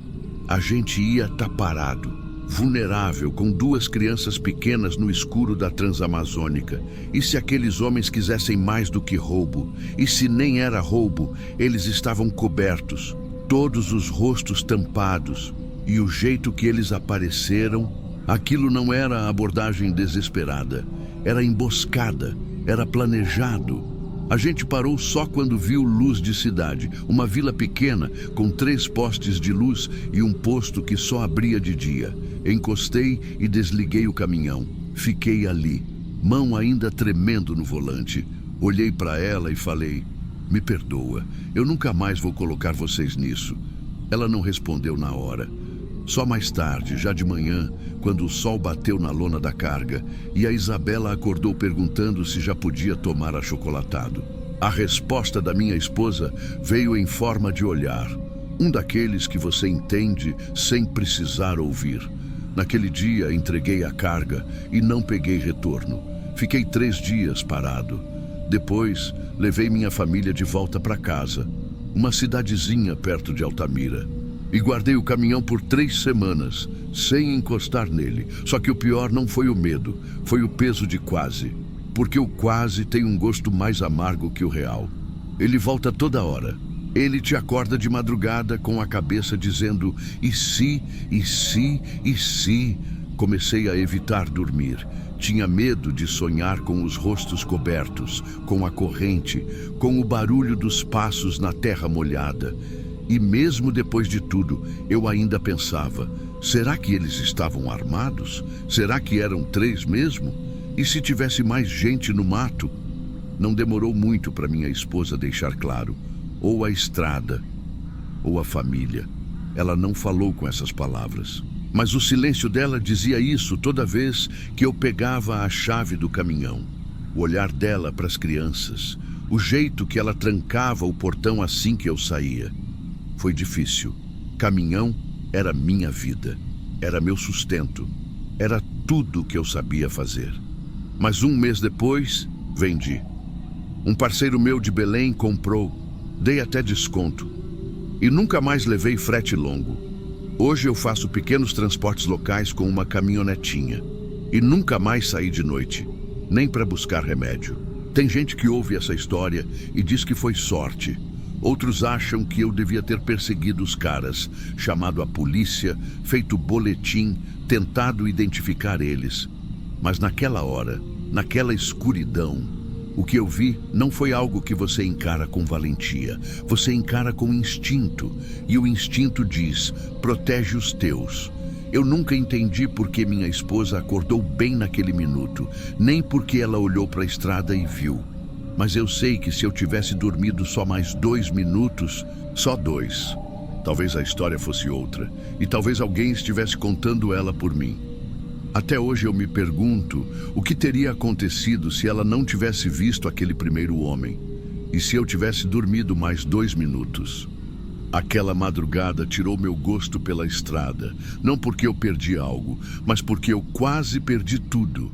ia estar parado, vulnerável, com 2 crianças pequenas no escuro da Transamazônica. E se aqueles homens quisessem mais do que roubo? E se nem era roubo, eles estavam cobertos, todos os rostos tampados, e o jeito que eles apareceram, aquilo não era abordagem desesperada, era emboscada, era planejado. A gente parou só quando viu luz de cidade, uma vila pequena com 3 postes de luz e um posto que só abria de dia. Encostei e desliguei o caminhão. Fiquei ali, mão ainda tremendo no volante. Olhei para ela e falei: "Me perdoa, eu nunca mais vou colocar vocês nisso." Ela não respondeu na hora. Só mais tarde, já de manhã, quando o sol bateu na lona da carga, e a Isabela acordou perguntando se já podia tomar achocolatado. A resposta da minha esposa veio em forma de olhar. Um daqueles que você entende sem precisar ouvir. Naquele dia, entreguei a carga e não peguei retorno. Fiquei 3 dias parado. Depois, levei minha família de volta para casa, uma cidadezinha perto de Altamira. E guardei o caminhão por 3 semanas, sem encostar nele. Só que o pior não foi o medo, foi o peso de quase. Porque o quase tem um gosto mais amargo que o real. Ele volta toda hora. Ele te acorda de madrugada com a cabeça dizendo: "E se, e se, e se?" Comecei a evitar dormir. Tinha medo de sonhar com os rostos cobertos, com a corrente, com o barulho dos passos na terra molhada. E mesmo depois de tudo, eu ainda pensava: será que eles estavam armados? Será que eram 3 mesmo? E se tivesse mais gente no mato? Não demorou muito para minha esposa deixar claro: ou a estrada, ou a família. Ela não falou com essas palavras, mas o silêncio dela dizia isso toda vez que eu pegava a chave do caminhão. O olhar dela para as crianças, o jeito que ela trancava o portão assim que eu saía. Foi difícil. Caminhão era minha vida, era meu sustento, era tudo o que eu sabia fazer. Mas 1 mês depois, vendi. Um parceiro meu de Belém comprou, dei até desconto. E nunca mais levei frete longo. Hoje eu faço pequenos transportes locais com uma caminhonetinha. E nunca mais saí de noite, nem para buscar remédio. Tem gente que ouve essa história e diz que foi sorte. Outros acham que eu devia ter perseguido os caras, chamado a polícia, feito boletim, tentado identificar eles. Mas naquela hora, naquela escuridão, o que eu vi não foi algo que você encara com valentia. Você encara com instinto. E o instinto diz: protege os teus. Eu nunca entendi por que minha esposa acordou bem naquele minuto, nem porque ela olhou para a estrada e viu. Mas eu sei que se eu tivesse dormido só mais 2 minutos, só 2, talvez a história fosse outra, e talvez alguém estivesse contando ela por mim. Até hoje eu me pergunto o que teria acontecido se ela não tivesse visto aquele primeiro homem, e se eu tivesse dormido mais 2 minutos. Aquela madrugada tirou meu gosto pela estrada, não porque eu perdi algo, mas porque eu quase perdi tudo.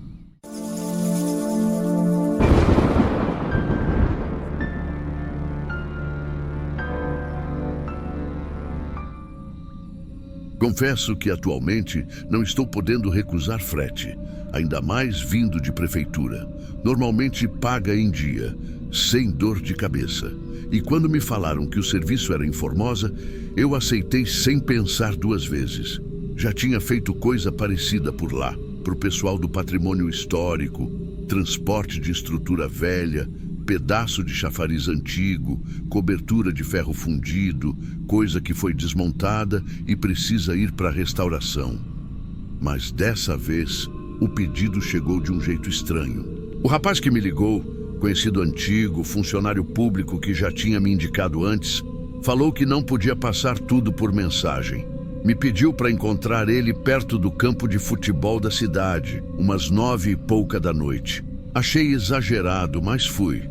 Confesso que atualmente não estou podendo recusar frete, ainda mais vindo de prefeitura. Normalmente paga em dia, sem dor de cabeça. E quando me falaram que o serviço era em Formosa, eu aceitei sem pensar 2 vezes. Já tinha feito coisa parecida por lá, para o pessoal do patrimônio histórico, transporte de estrutura velha, pedaço de chafariz antigo, cobertura de ferro fundido, coisa que foi desmontada e precisa ir para restauração. Mas dessa vez, o pedido chegou de um jeito estranho. O rapaz que me ligou, conhecido antigo, funcionário público que já tinha me indicado antes, falou que não podia passar tudo por mensagem. Me pediu para encontrar ele perto do campo de futebol da cidade, umas 9 e pouca da noite. Achei exagerado, mas fui.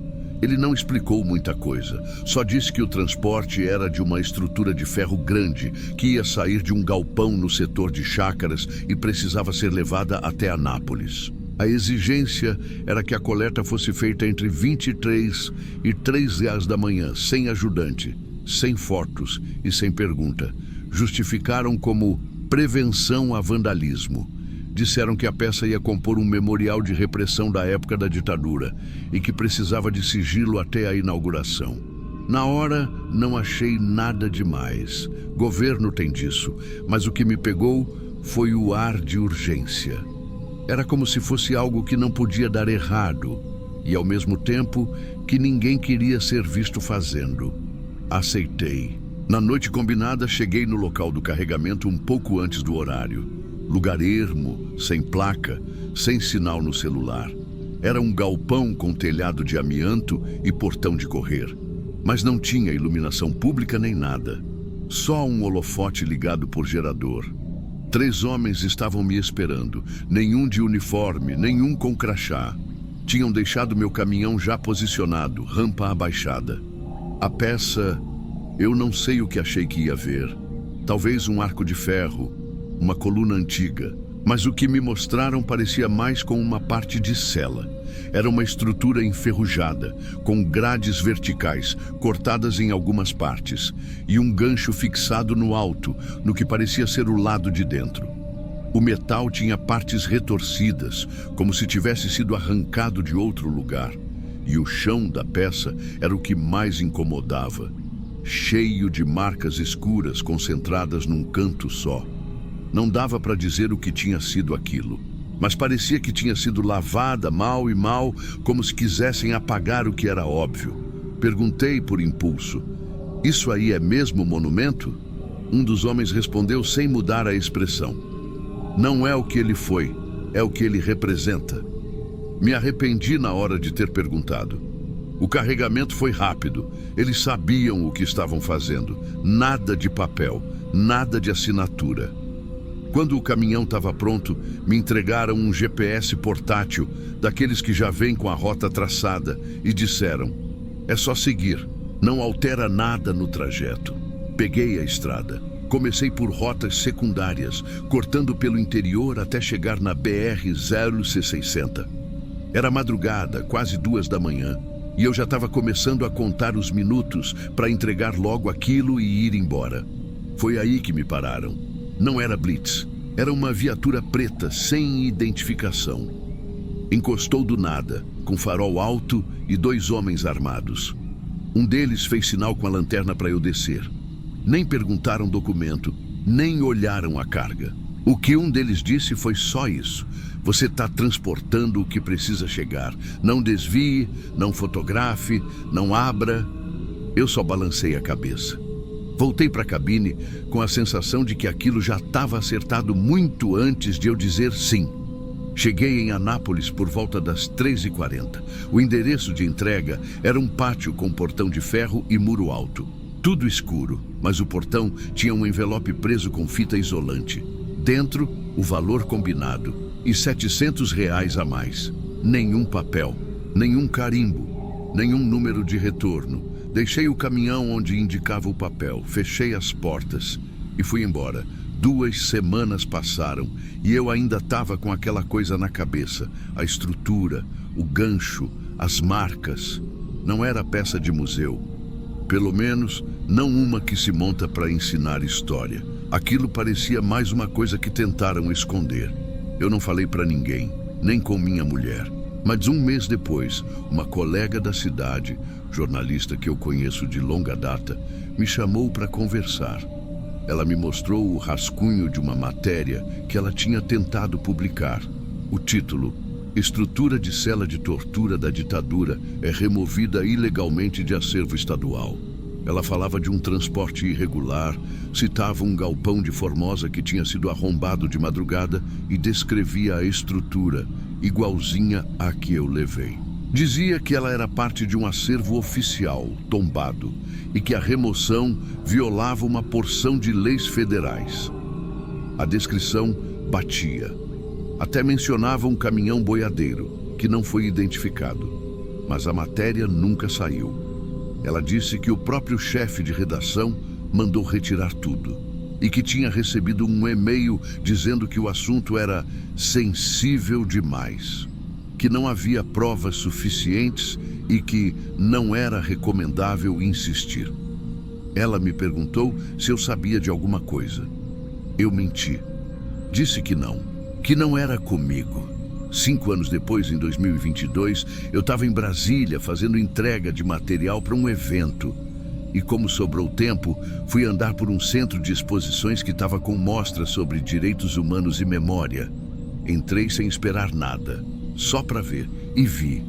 Ele não explicou muita coisa, só disse que o transporte era de uma estrutura de ferro grande, que ia sair de um galpão no setor de chácaras e precisava ser levada até Anápolis. A exigência era que a coleta fosse feita entre 23 e 3 da manhã, sem ajudante, sem fotos e sem pergunta. Justificaram como prevenção a vandalismo. Disseram que a peça ia compor um memorial de repressão da época da ditadura e que precisava de sigilo até a inauguração. Na hora, não achei nada demais. Governo tem disso, mas o que me pegou foi o ar de urgência. Era como se fosse algo que não podia dar errado e, ao mesmo tempo, que ninguém queria ser visto fazendo. Aceitei. Na noite combinada, cheguei no local do carregamento um pouco antes do horário. Lugar ermo, sem placa, sem sinal no celular. Era um galpão com telhado de amianto e portão de correr. Mas não tinha iluminação pública nem nada. Só um holofote ligado por gerador. 3 homens estavam me esperando, nenhum de uniforme, nenhum com crachá. Tinham deixado meu caminhão já posicionado, rampa abaixada. A peça, eu não sei o que achei que ia ver. Talvez um arco de ferro, uma coluna antiga, mas o que me mostraram parecia mais com uma parte de cela. Era uma estrutura enferrujada, com grades verticais, cortadas em algumas partes, e um gancho fixado no alto, no que parecia ser o lado de dentro. O metal tinha partes retorcidas, como se tivesse sido arrancado de outro lugar, e o chão da peça era o que mais incomodava, cheio de marcas escuras concentradas num canto só. Não dava para dizer o que tinha sido aquilo, mas parecia que tinha sido lavada mal e mal, como se quisessem apagar o que era óbvio. Perguntei por impulso: "Isso aí é mesmo monumento?" Um dos homens respondeu sem mudar a expressão: "Não é o que ele foi, é o que ele representa." Me arrependi na hora de ter perguntado. O carregamento foi rápido, eles sabiam o que estavam fazendo. Nada de papel, nada de assinatura. Quando o caminhão estava pronto, me entregaram um GPS portátil, daqueles que já vêm com a rota traçada, e disseram: "É só seguir, não altera nada no trajeto." Peguei a estrada. Comecei por rotas secundárias, cortando pelo interior até chegar na BR-0C60. Era madrugada, quase 2 da manhã, e eu já estava começando a contar os minutos para entregar logo aquilo e ir embora. Foi aí que me pararam. Não era blitz, era uma viatura preta sem identificação. Encostou do nada, com farol alto e 2 homens armados. Um deles fez sinal com a lanterna para eu descer. Nem perguntaram documento, nem olharam a carga. O que um deles disse foi só isso: você está transportando o que precisa chegar. Não desvie, não fotografe, não abra. Eu só balancei a cabeça. Voltei para a cabine com a sensação de que aquilo já estava acertado muito antes de eu dizer sim. Cheguei em Anápolis por volta das 3h40. O endereço de entrega era um pátio com portão de ferro e muro alto. Tudo escuro, mas o portão tinha um envelope preso com fita isolante. Dentro, o valor combinado e R$ 700 a mais. Nenhum papel, nenhum carimbo, nenhum número de retorno. Deixei o caminhão onde indicava o papel, fechei as portas e fui embora. 2 semanas passaram e eu ainda estava com aquela coisa na cabeça. A estrutura, o gancho, as marcas. Não era peça de museu. Pelo menos, não uma que se monta para ensinar história. Aquilo parecia mais uma coisa que tentaram esconder. Eu não falei para ninguém, nem com minha mulher. Mas 1 mês depois, uma colega da cidade, jornalista que eu conheço de longa data, me chamou para conversar. Ela me mostrou o rascunho de uma matéria que ela tinha tentado publicar. O título: Estrutura de cela de tortura da ditadura é removida ilegalmente de acervo estadual. Ela falava de um transporte irregular, citava um galpão de Formosa que tinha sido arrombado de madrugada e descrevia a estrutura, igualzinha à que eu levei. Dizia que ela era parte de um acervo oficial, tombado, e que a remoção violava uma porção de leis federais. A descrição batia. Até mencionava um caminhão boiadeiro, que não foi identificado, mas a matéria nunca saiu. Ela disse que o próprio chefe de redação mandou retirar tudo e que tinha recebido um e-mail dizendo que o assunto era sensível demais, que não havia provas suficientes e que não era recomendável insistir. Ela me perguntou se eu sabia de alguma coisa. Eu menti. Disse que não era comigo. 5 anos depois, em 2022, eu estava em Brasília fazendo entrega de material para um evento. E como sobrou tempo, fui andar por um centro de exposições que estava com mostras sobre direitos humanos e memória. Entrei sem esperar nada, só para ver, e vi.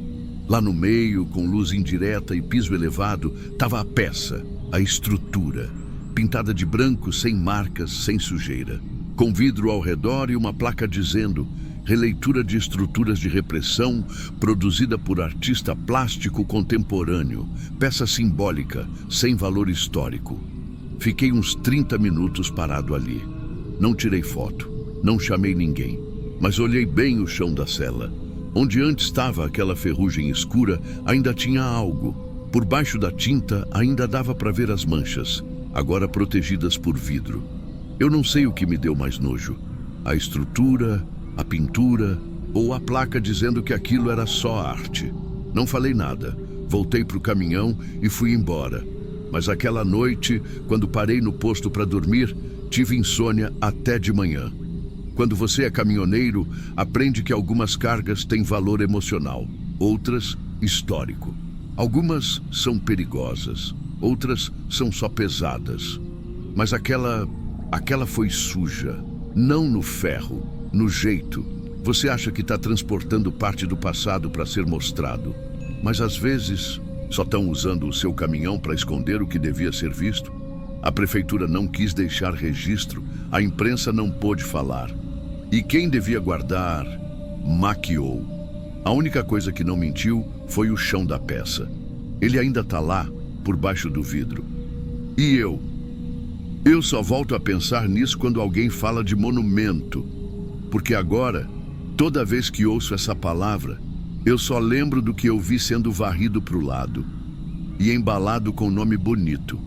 Lá no meio, com luz indireta e piso elevado, estava a peça, a estrutura, pintada de branco, sem marcas, sem sujeira, com vidro ao redor e uma placa dizendo: releitura de estruturas de repressão produzida por artista plástico contemporâneo, peça simbólica, sem valor histórico. Fiquei uns 30 minutos parado ali. Não tirei foto, não chamei ninguém, mas olhei bem o chão da cela. Onde antes estava aquela ferrugem escura, ainda tinha algo. Por baixo da tinta ainda dava para ver as manchas, agora protegidas por vidro. Eu não sei o que me deu mais nojo: a estrutura, a pintura ou a placa dizendo que aquilo era só arte. Não falei nada, voltei para o caminhão e fui embora. Mas aquela noite, quando parei no posto para dormir, tive insônia até de manhã. Quando você é caminhoneiro, aprende que algumas cargas têm valor emocional, outras histórico. Algumas são perigosas, outras são só pesadas. Mas aquela foi suja, não no ferro, no jeito. Você acha que está transportando parte do passado para ser mostrado, mas às vezes só estão usando o seu caminhão para esconder o que devia ser visto. A prefeitura não quis deixar registro, a imprensa não pôde falar. E quem devia guardar, maquiou. A única coisa que não mentiu foi o chão da peça. Ele ainda está lá, por baixo do vidro. E eu só volto a pensar nisso quando alguém fala de monumento. Porque agora, toda vez que ouço essa palavra, eu só lembro do que eu vi sendo varrido para o lado e embalado com nome bonito.